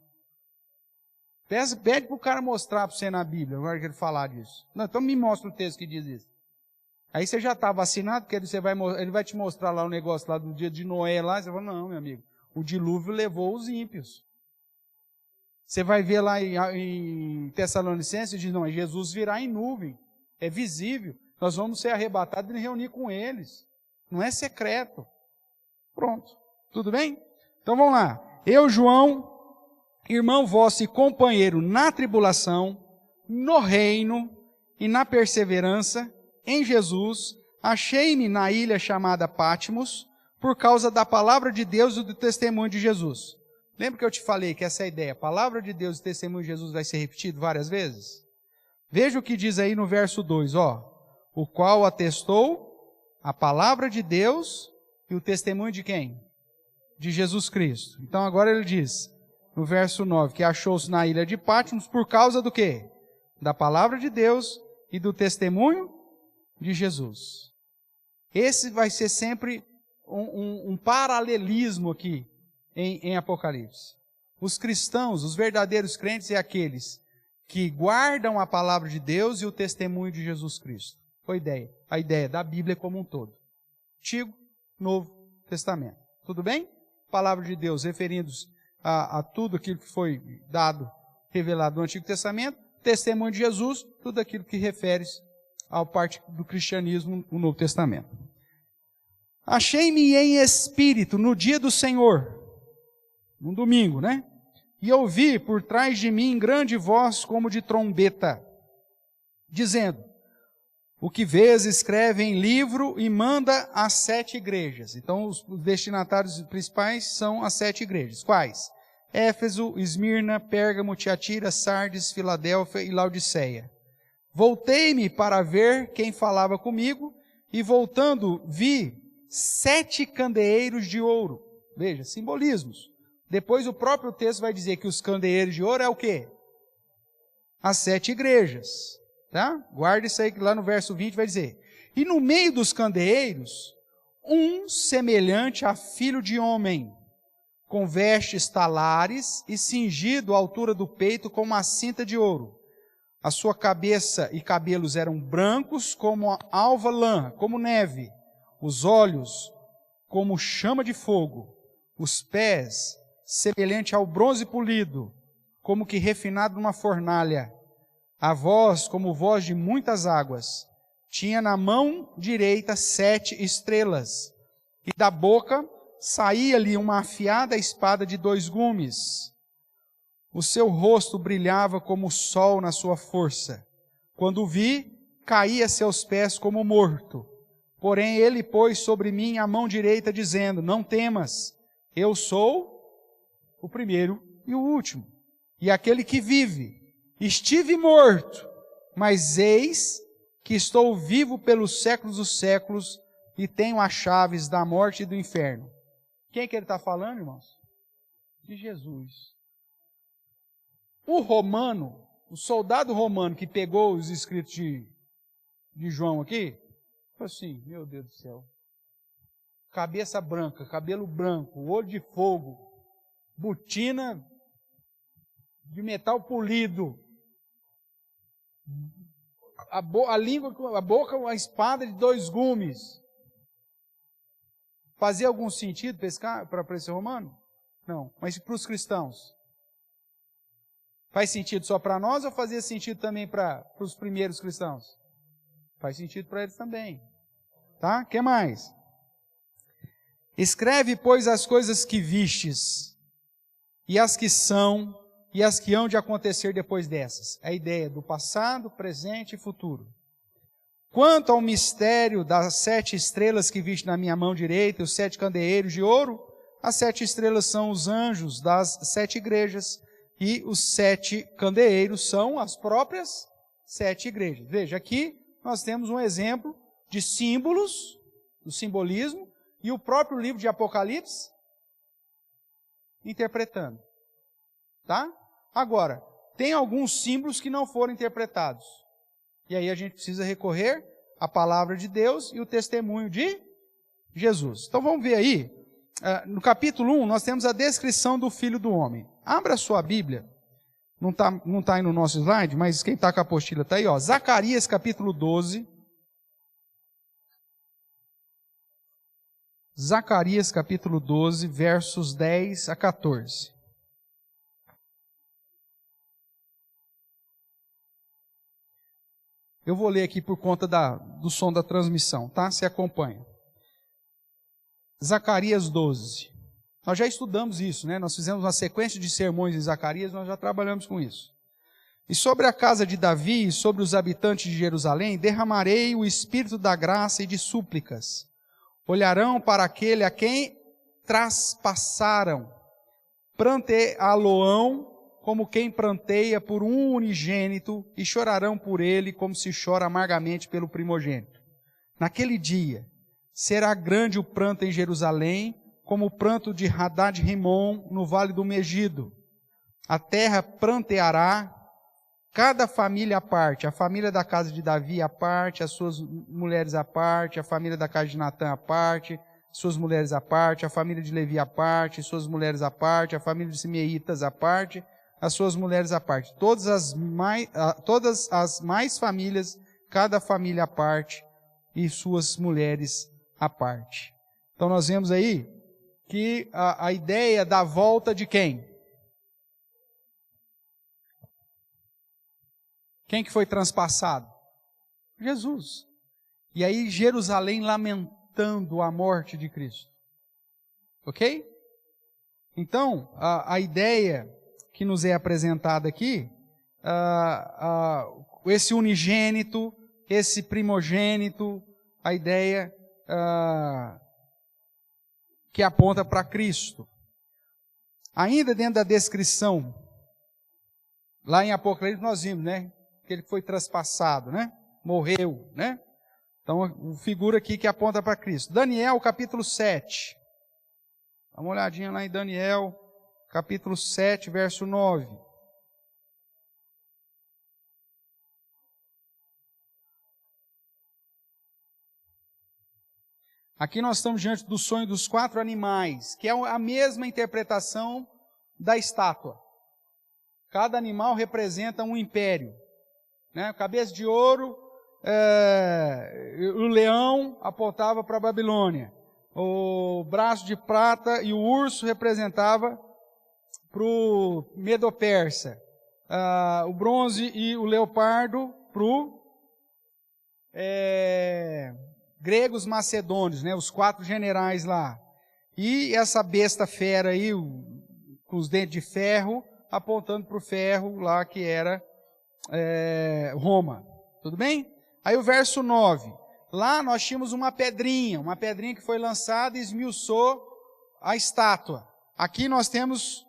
Pede para o cara mostrar para você na Bíblia, agora que ele falar disso. Não, então me mostra o texto que diz isso. Aí você já está vacinado, porque ele vai te mostrar lá o negócio lá do dia de Noé lá, você fala, não, meu amigo, o dilúvio levou os ímpios. Você vai ver lá em Tessalonicenses, diz, não, Jesus virá em nuvem, é visível, nós vamos ser arrebatados e reunir com eles. Não é secreto. Pronto, tudo bem? Então vamos lá. Eu, João, irmão vosso e companheiro na tribulação, no reino e na perseverança em Jesus, achei-me na ilha chamada Patmos, por causa da palavra de Deus e do testemunho de Jesus. Lembra que eu te falei que essa ideia, a palavra de Deus e o testemunho de Jesus vai ser repetido várias vezes? Veja o que diz aí no verso 2, ó. O qual atestou a palavra de Deus e o testemunho de quem? De Jesus Cristo. Então agora ele diz, no verso 9, que achou-se na ilha de Patmos por causa do quê? Da palavra de Deus e do testemunho de Jesus. Esse vai ser sempre um paralelismo aqui em Apocalipse. Os cristãos, os verdadeiros crentes, é aqueles que guardam a palavra de Deus e o testemunho de Jesus Cristo. Foi a ideia da Bíblia como um todo. Antigo, Novo Testamento. Tudo bem? Palavra de Deus, referindo-se a tudo aquilo que foi dado, revelado no Antigo Testamento. Testemunho de Jesus, tudo aquilo que refere-se à parte do cristianismo no Novo Testamento. Achei-me em espírito no dia do Senhor, no domingo, né? E ouvi por trás de mim grande voz como de trombeta, dizendo, o que vês escreve em livro e manda às 7 igrejas. Então os destinatários principais são as 7 igrejas. Quais? Éfeso, Esmirna, Pérgamo, Tiatira, Sardes, Filadélfia e Laodiceia. Voltei-me para ver quem falava comigo, e voltando vi 7 candeeiros de ouro. Veja, simbolismos. Depois o próprio texto vai dizer que os candeeiros de ouro é o quê? As 7 igrejas. Tá? Guarda isso aí que lá no verso 20 vai dizer. E no meio dos candeeiros, um semelhante a filho de homem, com vestes talares e cingido à altura do peito com uma cinta de ouro. A sua cabeça e cabelos eram brancos como a alva lã, como neve. Os olhos como chama de fogo. Os pés semelhante ao bronze polido, como que refinado numa fornalha. A voz como voz de muitas águas. Tinha na mão direita 7 estrelas. E da boca saía-lhe uma afiada espada de 2 gumes. O seu rosto brilhava como o sol na sua força. Quando o vi, caí a seus pés como morto. Porém ele pôs sobre mim a mão direita, dizendo, não temas, eu sou o primeiro e o último, e aquele que vive. Estive morto, mas eis que estou vivo pelos séculos dos séculos, e tenho as chaves da morte e do inferno. Quem que ele está falando, irmãos? De Jesus. O romano, o soldado romano que pegou os escritos de João aqui, falou assim, meu Deus do céu, cabeça branca, cabelo branco, olho de fogo, botina de metal polido, a língua, a boca, uma espada de 2 gumes. Fazia algum sentido para esse romano? Não, mas para os cristãos? Faz sentido só para nós ou fazia sentido também para os primeiros cristãos? Faz sentido para eles também. Tá? O que mais? Escreve, pois, as coisas que vistes, e as que são, e as que hão de acontecer depois dessas. É a ideia do passado, presente e futuro. Quanto ao mistério das 7 estrelas que viste na minha mão direita, os 7 candeeiros de ouro, as 7 estrelas são os anjos das 7 igrejas, e os 7 candeeiros são as próprias 7 igrejas. Veja, aqui nós temos um exemplo de símbolos, do simbolismo, e o próprio livro de Apocalipse interpretando. Tá? Agora, tem alguns símbolos que não foram interpretados. E aí a gente precisa recorrer à palavra de Deus e o testemunho de Jesus. Então vamos ver aí, no capítulo 1, nós temos a descrição do Filho do Homem. Abra a sua Bíblia, não tá aí no nosso slide, mas quem está com a apostila está aí, ó. Zacarias capítulo 12. Zacarias capítulo 12, versos 10 a 14. Eu vou ler aqui por conta do som da transmissão, tá? Você acompanha. Zacarias 12. Nós já estudamos isso, né? Nós fizemos uma sequência de sermões em Zacarias, nós já trabalhamos com isso. E sobre a casa de Davi e sobre os habitantes de Jerusalém, derramarei o espírito da graça e de súplicas. Olharão para aquele a quem traspassaram, pranteá-lo-ão como quem pranteia por um unigênito, e chorarão por ele como se chora amargamente pelo primogênito. Naquele dia será grande o pranto em Jerusalém, como o pranto de Hadad-Rimon no vale do Megido. A terra pranteará, cada família à parte, a família da casa de Davi à parte, as suas mulheres à parte, a família da casa de Natã à parte, suas mulheres à parte, a família de Levi à parte, suas mulheres à parte, a família de Simeitas à parte, as suas mulheres à parte. Todas as mais famílias, cada família à parte, e suas mulheres à parte. Então nós vemos aí que a ideia da volta de quem? Quem que foi transpassado? Jesus. E aí Jerusalém lamentando a morte de Cristo. Ok? Então, a ideia que nos é apresentada aqui, esse unigênito, esse primogênito, a ideia que aponta para Cristo. Ainda dentro da descrição, lá em Apocalipse nós vimos, né? Que ele foi traspassado, né? Morreu, né? Então, figura aqui que aponta para Cristo. Daniel, capítulo 7. Dá uma olhadinha lá em Daniel, capítulo 7, verso 9. Aqui nós estamos diante do sonho dos 4 animais, que é a mesma interpretação da estátua. Cada animal representa um império. Né? Cabeça de ouro, o leão apontava para a Babilônia. O braço de prata e o urso representava para o Medo-Persa. O bronze e o leopardo para o gregos macedônios, né? Os 4 generais lá. E essa besta fera aí, com os dentes de ferro, apontando para o ferro lá que era Roma. Tudo bem? Aí o verso 9. Lá nós tínhamos uma pedrinha que foi lançada e esmiuçou a estátua. Aqui nós temos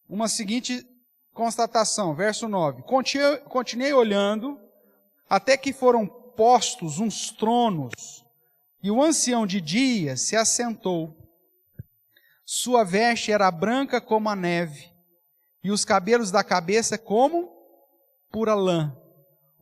uma seguinte constatação, verso 9. Continuei olhando, até que foram postos uns tronos, e o ancião de dias se assentou. Sua veste era branca como a neve, e os cabelos da cabeça como pura lã.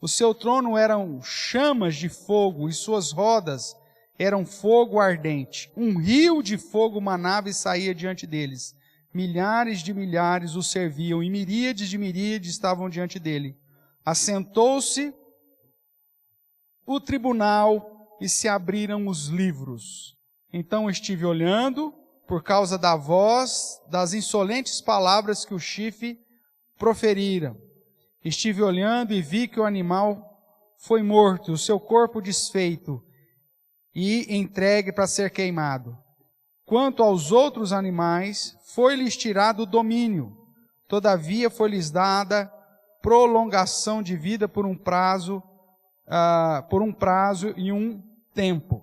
O seu trono eram chamas de fogo, e suas rodas eram fogo ardente. Um rio de fogo manava e saía diante deles. Milhares de milhares o serviam, e miríades de miríades estavam diante dele. Assentou-se o tribunal, e se abriram os livros. Então estive olhando, por causa da voz, das insolentes palavras que o chifre proferiram. Estive olhando e vi que o animal foi morto, o seu corpo desfeito e entregue para ser queimado. Quanto aos outros animais, foi-lhes tirado o domínio. Todavia foi-lhes dada prolongação de vida por um prazo e um tempo.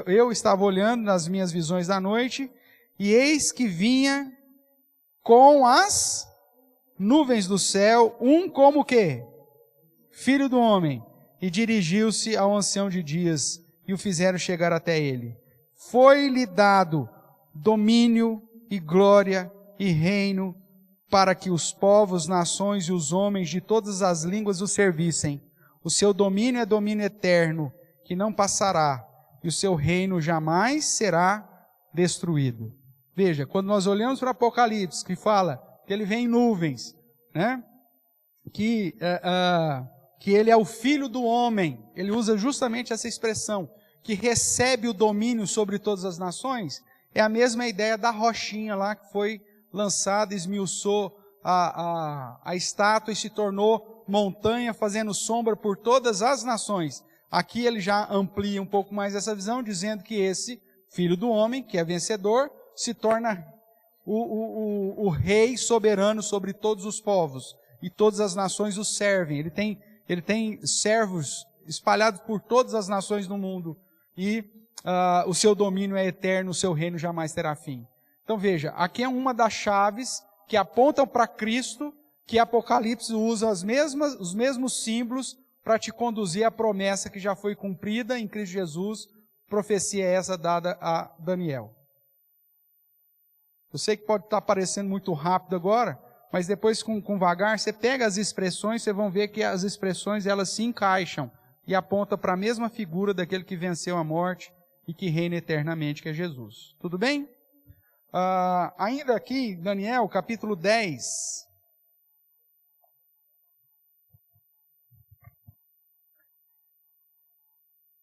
Eu estava olhando nas minhas visões da noite, e eis que vinha com as nuvens do céu, como que? Filho do homem, e dirigiu-se ao ancião de dias, e o fizeram chegar até ele. Foi-lhe dado domínio e glória e reino, para que os povos, nações e os homens de todas as línguas o servissem. O seu domínio é domínio eterno, que não passará, e o seu reino jamais será destruído. Veja, quando nós olhamos para Apocalipse, que fala que ele vem em nuvens, né? Que ele é o filho do homem, ele usa justamente essa expressão, que recebe o domínio sobre todas as nações, é a mesma ideia da rochinha lá que foi lançada, esmiuçou a estátua e se tornou montanha, fazendo sombra por todas as nações. Aqui ele já amplia um pouco mais essa visão, dizendo que esse Filho do Homem, que é vencedor, se torna o rei soberano sobre todos os povos, e todas as nações o servem. Ele tem servos espalhados por todas as nações do mundo, e o seu domínio é eterno, o seu reino jamais terá fim. Então veja, aqui é uma das chaves que apontam para Cristo, que Apocalipse usa os mesmos símbolos para te conduzir à promessa que já foi cumprida em Cristo Jesus, profecia essa dada a Daniel. Eu sei que pode estar parecendo muito rápido agora, mas depois com vagar, você pega as expressões, vocês vão ver que as expressões elas se encaixam e apontam para a mesma figura daquele que venceu a morte e que reina eternamente, que é Jesus. Tudo bem? Ainda aqui, Daniel, capítulo 10.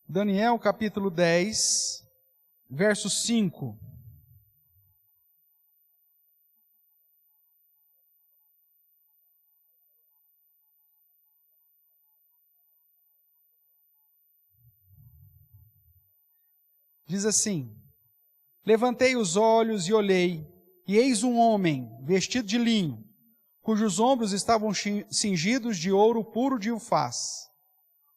Daniel, capítulo 10, verso 5. Diz assim: levantei os olhos e olhei, e eis um homem vestido de linho, cujos ombros estavam cingidos de ouro puro de Ufaz.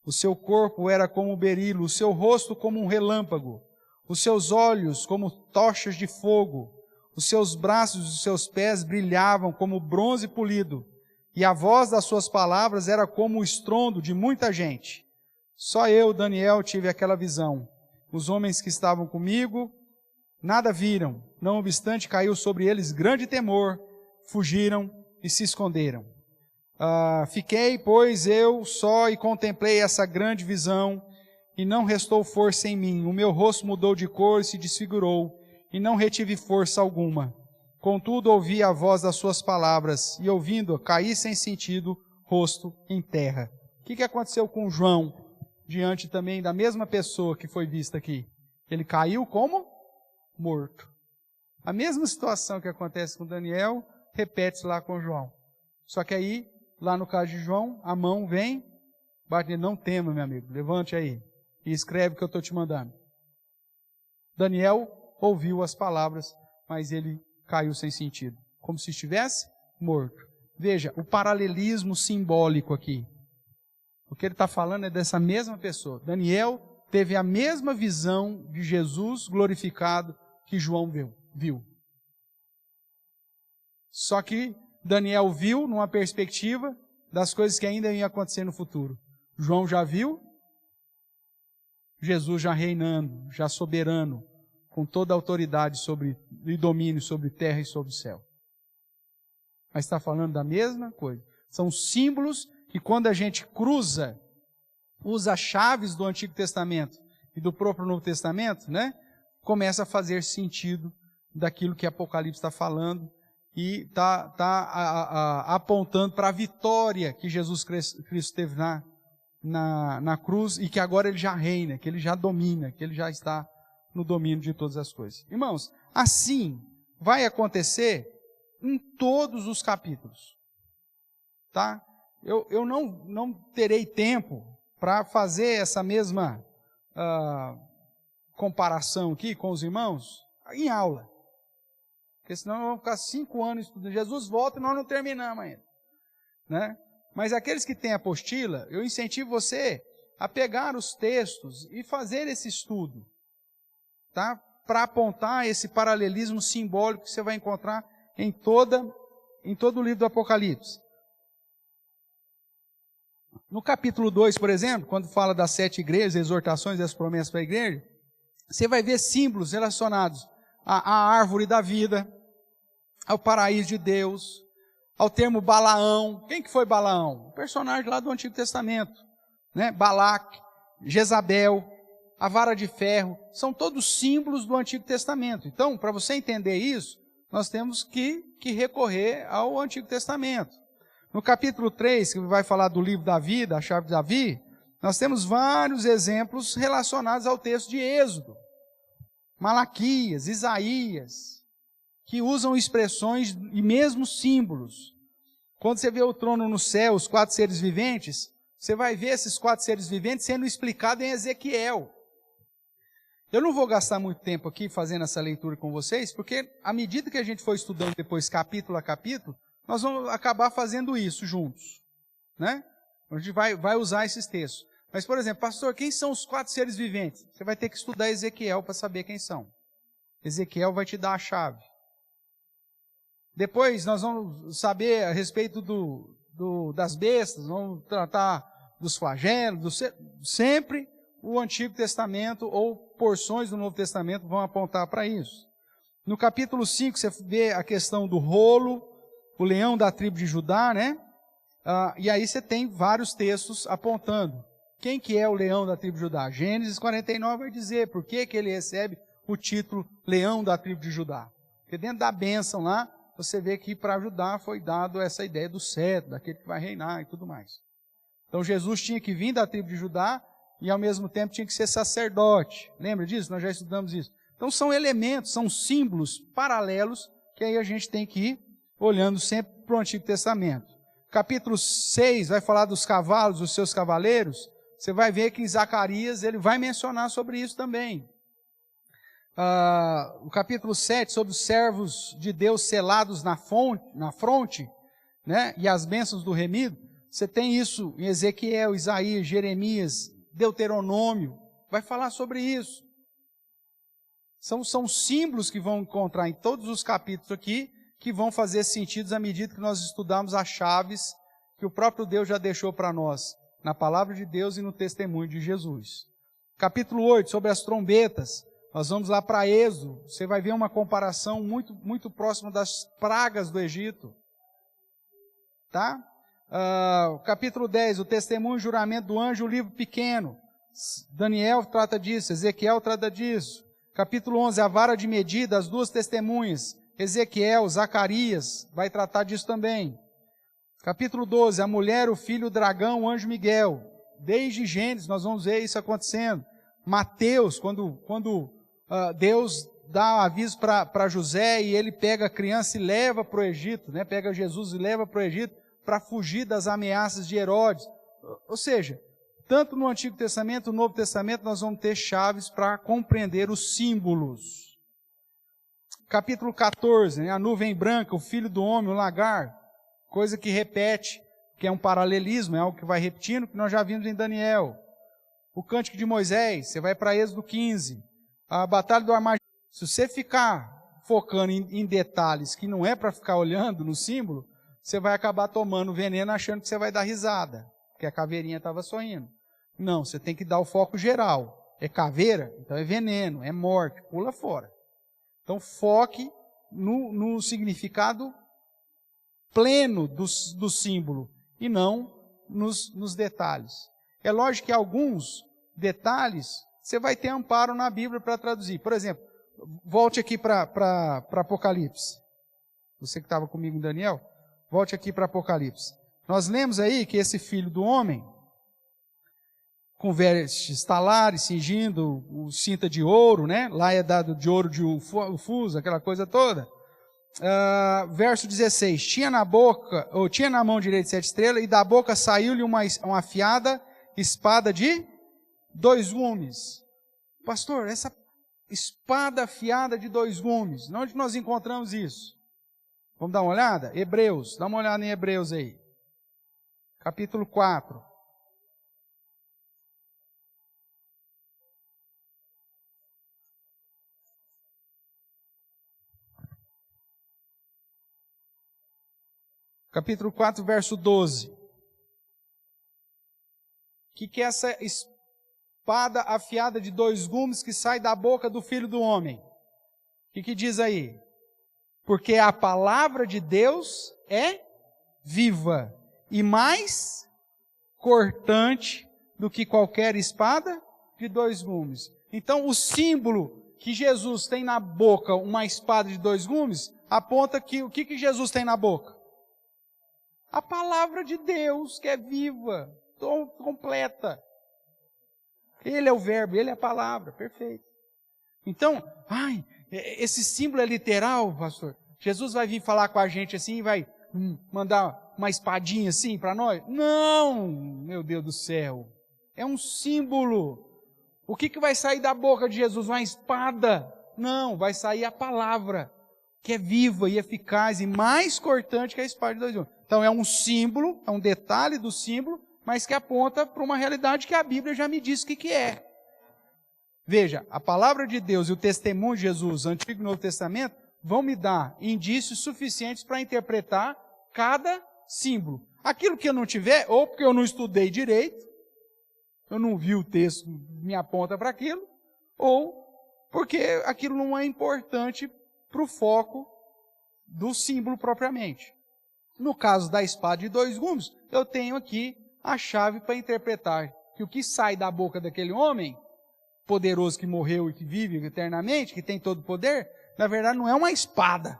O seu corpo era como berilo, o seu rosto como um relâmpago, os seus olhos como tochas de fogo, os seus braços e os seus pés brilhavam como bronze polido, e a voz das suas palavras era como o estrondo de muita gente. Só eu, Daniel, tive aquela visão. Os homens que estavam comigo nada viram, não obstante caiu sobre eles grande temor, fugiram e se esconderam. Fiquei, pois, eu só e contemplei essa grande visão, e não restou força em mim. O meu rosto mudou de cor e se desfigurou, e não retive força alguma. Contudo, ouvi a voz das suas palavras, e ouvindo, caí sem sentido, rosto em terra. O que aconteceu com João, diante também da mesma pessoa que foi vista aqui? Ele caiu como? Morto. A mesma situação que acontece com Daniel, repete-se lá com João. Só que aí, lá no caso de João, a mão vem, bate nele, não tema, meu amigo, levante aí e escreve o que eu estou te mandando. Daniel ouviu as palavras, mas ele caiu sem sentido, como se estivesse morto. Veja, o paralelismo simbólico aqui. O que ele está falando é dessa mesma pessoa. Daniel teve a mesma visão de Jesus glorificado que João viu. Só que Daniel viu numa perspectiva das coisas que ainda iam acontecer no futuro. João já viu Jesus já reinando, já soberano, com toda a autoridade e domínio sobre terra e sobre o céu. Mas está falando da mesma coisa. São símbolos que quando a gente usa chaves do Antigo Testamento e do próprio Novo Testamento, né, começa a fazer sentido daquilo que Apocalipse está falando e está apontando para a vitória que Jesus Cristo teve na cruz e que agora ele já reina, que ele já domina, que ele já está no domínio de todas as coisas. Irmãos, assim vai acontecer em todos os capítulos. Tá? Eu não terei tempo para fazer essa mesma comparação aqui com os irmãos em aula. Porque senão vamos ficar 5 anos estudando. Jesus volta e nós não terminamos ainda. Né? Mas aqueles que têm apostila, eu incentivo você a pegar os textos e fazer esse estudo. Tá? Para apontar esse paralelismo simbólico que você vai encontrar em todo o livro do Apocalipse. No capítulo 2, por exemplo, quando fala das 7 igrejas, exortações e as promessas para a igreja, você vai ver símbolos relacionados à árvore da vida, ao paraíso de Deus, ao termo Balaão. Quem que foi Balaão? Um personagem lá do Antigo Testamento. Né? Balaque, Jezabel, a vara de ferro, são todos símbolos do Antigo Testamento. Então, para você entender isso, nós temos que recorrer ao Antigo Testamento. No capítulo 3, que vai falar do livro da vida, a chave de Davi, Nós temos vários exemplos relacionados ao texto de Êxodo, Malaquias, Isaías, que usam expressões e mesmo símbolos. Quando você vê o trono no céu, os 4 seres viventes, você vai ver esses 4 seres viventes sendo explicados em Ezequiel. Eu não vou gastar muito tempo aqui fazendo essa leitura com vocês, porque à medida que a gente for estudando depois capítulo a capítulo, nós vamos acabar fazendo isso juntos, né? A gente vai usar esses textos. Mas, por exemplo, pastor, quem são os 4 seres viventes? Você vai ter que estudar Ezequiel para saber quem são. Ezequiel vai te dar a chave. Depois nós vamos saber a respeito das bestas, vamos tratar dos flagelos, sempre o Antigo Testamento ou porções do Novo Testamento vão apontar para isso. No capítulo 5 você vê a questão do rolo, o leão da tribo de Judá, né? E aí você tem vários textos apontando. Quem que é o leão da tribo de Judá? Gênesis 49 vai dizer por que ele recebe o título leão da tribo de Judá. Porque dentro da bênção lá, você vê que para Judá foi dado essa ideia do cetro, daquele que vai reinar e tudo mais. Então Jesus tinha que vir da tribo de Judá e ao mesmo tempo tinha que ser sacerdote. Lembra disso? Nós já estudamos isso. Então são elementos, são símbolos paralelos que aí a gente tem que ir olhando sempre para o Antigo Testamento. Capítulo 6 vai falar dos cavalos, dos seus cavaleiros. Você vai ver que em Zacarias ele vai mencionar sobre isso também. O capítulo 7, sobre os servos de Deus selados na fronte, né, e as bênçãos do remido, você tem isso em Ezequiel, Isaías, Jeremias, Deuteronômio, vai falar sobre isso. São símbolos que vão encontrar em todos os capítulos aqui, que vão fazer sentido à medida que nós estudamos as chaves que o próprio Deus já deixou para nós, na palavra de Deus e no testemunho de Jesus. Capítulo 8, sobre as trombetas. Nós vamos lá para Êxodo, você vai ver uma comparação muito, muito próxima das pragas do Egito. Tá? Capítulo 10, o testemunho e juramento do anjo, o livro pequeno. Daniel trata disso, Ezequiel trata disso. Capítulo 11, a vara de medida, as 2 testemunhas. Ezequiel, Zacarias, vai tratar disso também. Capítulo 12, a mulher, o filho, o dragão, o anjo Miguel. Desde Gênesis nós vamos ver isso acontecendo. Mateus, quando Deus dá um aviso para José e ele pega a criança e leva para o Egito, né? Pega Jesus e leva para o Egito para fugir das ameaças de Herodes. Ou seja, tanto no Antigo Testamento, no Novo Testamento, nós vamos ter chaves para compreender os símbolos. Capítulo 14, né? A nuvem branca, o filho do homem, o lagar, coisa que repete, que é um paralelismo, é algo que vai repetindo, que nós já vimos em Daniel. O Cântico de Moisés, você vai para Êxodo 15. A Batalha do Armagedon. Se você ficar focando em detalhes que não é para ficar olhando no símbolo, você vai acabar tomando veneno achando que você vai dar risada, porque a caveirinha estava sorrindo. Não, você tem que dar o foco geral. É caveira? Então é veneno, é morte, pula fora. Então foque no significado pleno do símbolo e não nos detalhes. É lógico que alguns detalhes você vai ter amparo na Bíblia para traduzir. Por exemplo, volte aqui para Apocalipse. Você que estava comigo em Daniel, volte aqui para Apocalipse. Nós lemos aí que esse filho do homem, com vestes talares, cingindo o cinta de ouro, né? Lá é dado de ouro de ufuso, aquela coisa toda. Verso 16, tinha na mão direita 7 estrelas, e da boca saiu-lhe uma afiada espada de 2 gumes. Pastor, essa espada afiada de 2 gumes, onde nós encontramos isso? Vamos dar uma olhada? Hebreus, dá uma olhada em Hebreus aí. Capítulo 4. Capítulo 4, verso 12. O que é essa espada afiada de 2 gumes que sai da boca do Filho do Homem? O que diz aí? Porque a palavra de Deus é viva e mais cortante do que qualquer espada de 2 gumes. Então, o símbolo que Jesus tem na boca, uma espada de 2 gumes, aponta que o que Jesus tem na boca? A palavra de Deus, que é viva, completa. Ele é o verbo, ele é a palavra, perfeito. Então, esse símbolo é literal, pastor? Jesus vai vir falar com a gente assim e vai mandar uma espadinha assim para nós? Não, meu Deus do céu. É um símbolo. O que vai sair da boca de Jesus? Uma espada? Não, vai sair a palavra, que é viva e eficaz e mais cortante que a espada de dois gumes. Então é um símbolo, é um detalhe do símbolo, mas que aponta para uma realidade que a Bíblia já me diz o que é. Veja, a palavra de Deus e o testemunho de Jesus, Antigo e Novo Testamento, vão me dar indícios suficientes para interpretar cada símbolo. Aquilo que eu não tiver, ou porque eu não estudei direito, eu não vi o texto, me aponta para aquilo, ou porque aquilo não é importante para o foco do símbolo propriamente. No caso da espada de dois gumes, eu tenho aqui a chave para interpretar que o que sai da boca daquele homem, poderoso que morreu e que vive eternamente, que tem todo o poder, na verdade não é uma espada,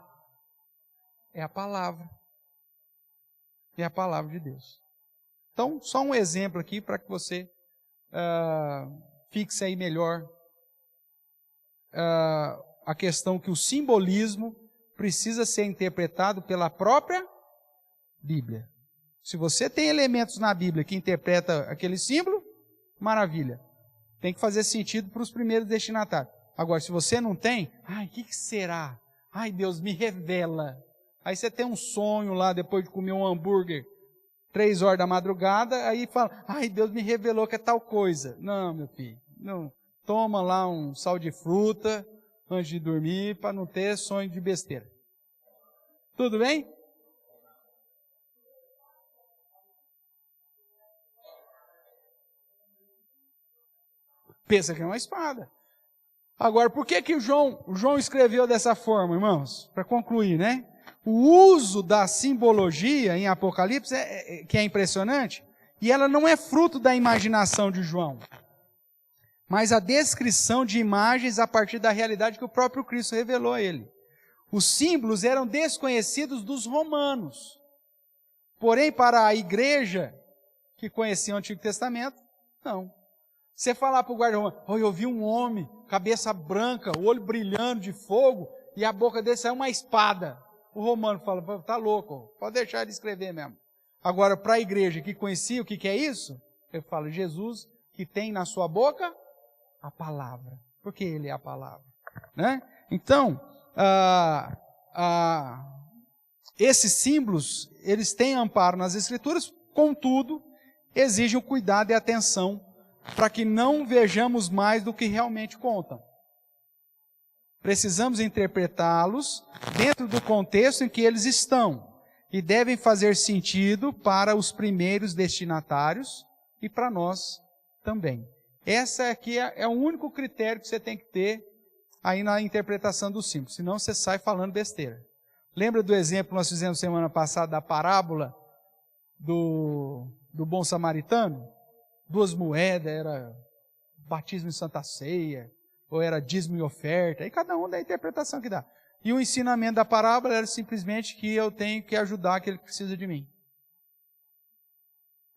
é a palavra. É a palavra de Deus. Então, só um exemplo aqui para que você fixe aí melhor a questão que o simbolismo precisa ser interpretado pela própria Bíblia. Se você tem elementos na Bíblia que interpretam aquele símbolo, maravilha. Tem que fazer sentido para os primeiros destinatários. Agora, se você não tem, o que será? Deus me revela. Aí você tem um sonho lá, depois de comer um hambúrguer, 3 horas da madrugada, aí fala, Deus me revelou que é tal coisa. Não, meu filho, não. Toma lá um sal de fruta antes de dormir, para não ter sonho de besteira. Tudo bem? Pensa que é uma espada. Agora, por que o João escreveu dessa forma, irmãos? Para concluir, né? O uso da simbologia em Apocalipse, que é impressionante, e ela não é fruto da imaginação de João, mas a descrição de imagens a partir da realidade que o próprio Cristo revelou a ele. Os símbolos eram desconhecidos dos romanos. Porém, para a igreja que conhecia o Antigo Testamento, não. Você falar para o guarda romano, eu vi um homem, cabeça branca, olho brilhando de fogo, e a boca dele saiu uma espada. O romano fala, tá louco, pode deixar ele escrever mesmo. Agora, para a igreja que conhecia o que é isso, ele fala, Jesus que tem na sua boca a palavra, porque ele é a palavra. Né? Então, esses símbolos, eles têm amparo nas Escrituras, contudo, exigem o cuidado e atenção para que não vejamos mais do que realmente contam. Precisamos interpretá-los dentro do contexto em que eles estão e devem fazer sentido para os primeiros destinatários e para nós também. Essa aqui é o único critério que você tem que ter aí na interpretação do símbolo, senão você sai falando besteira. Lembra do exemplo que nós fizemos semana passada da parábola do bom samaritano? 2 moedas, era batismo em Santa Ceia, ou era dízimo e oferta, e cada um dá a interpretação que dá. E o ensinamento da parábola era simplesmente que eu tenho que ajudar aquele que precisa de mim.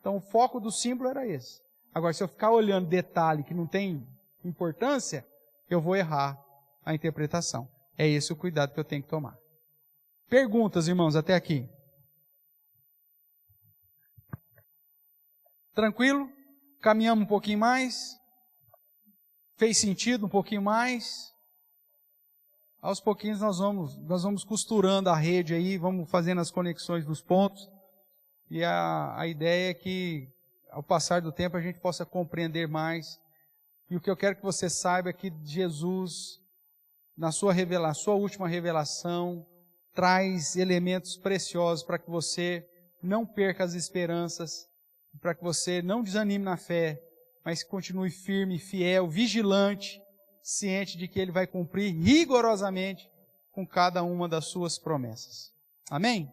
Então o foco do símbolo era esse. Agora, se eu ficar olhando detalhe que não tem importância, eu vou errar a interpretação. É esse o cuidado que eu tenho que tomar. Perguntas, irmãos, até aqui. Tranquilo? Caminhamos um pouquinho mais? Fez sentido um pouquinho mais? Aos pouquinhos nós vamos costurando a rede aí, vamos fazendo as conexões dos pontos. E a ideia é que, ao passar do tempo, a gente possa compreender mais. E o que eu quero que você saiba é que Jesus, na sua última revelação, traz elementos preciosos para que você não perca as esperanças, para que você não desanime na fé, mas continue firme, fiel, vigilante, ciente de que Ele vai cumprir rigorosamente com cada uma das suas promessas. Amém?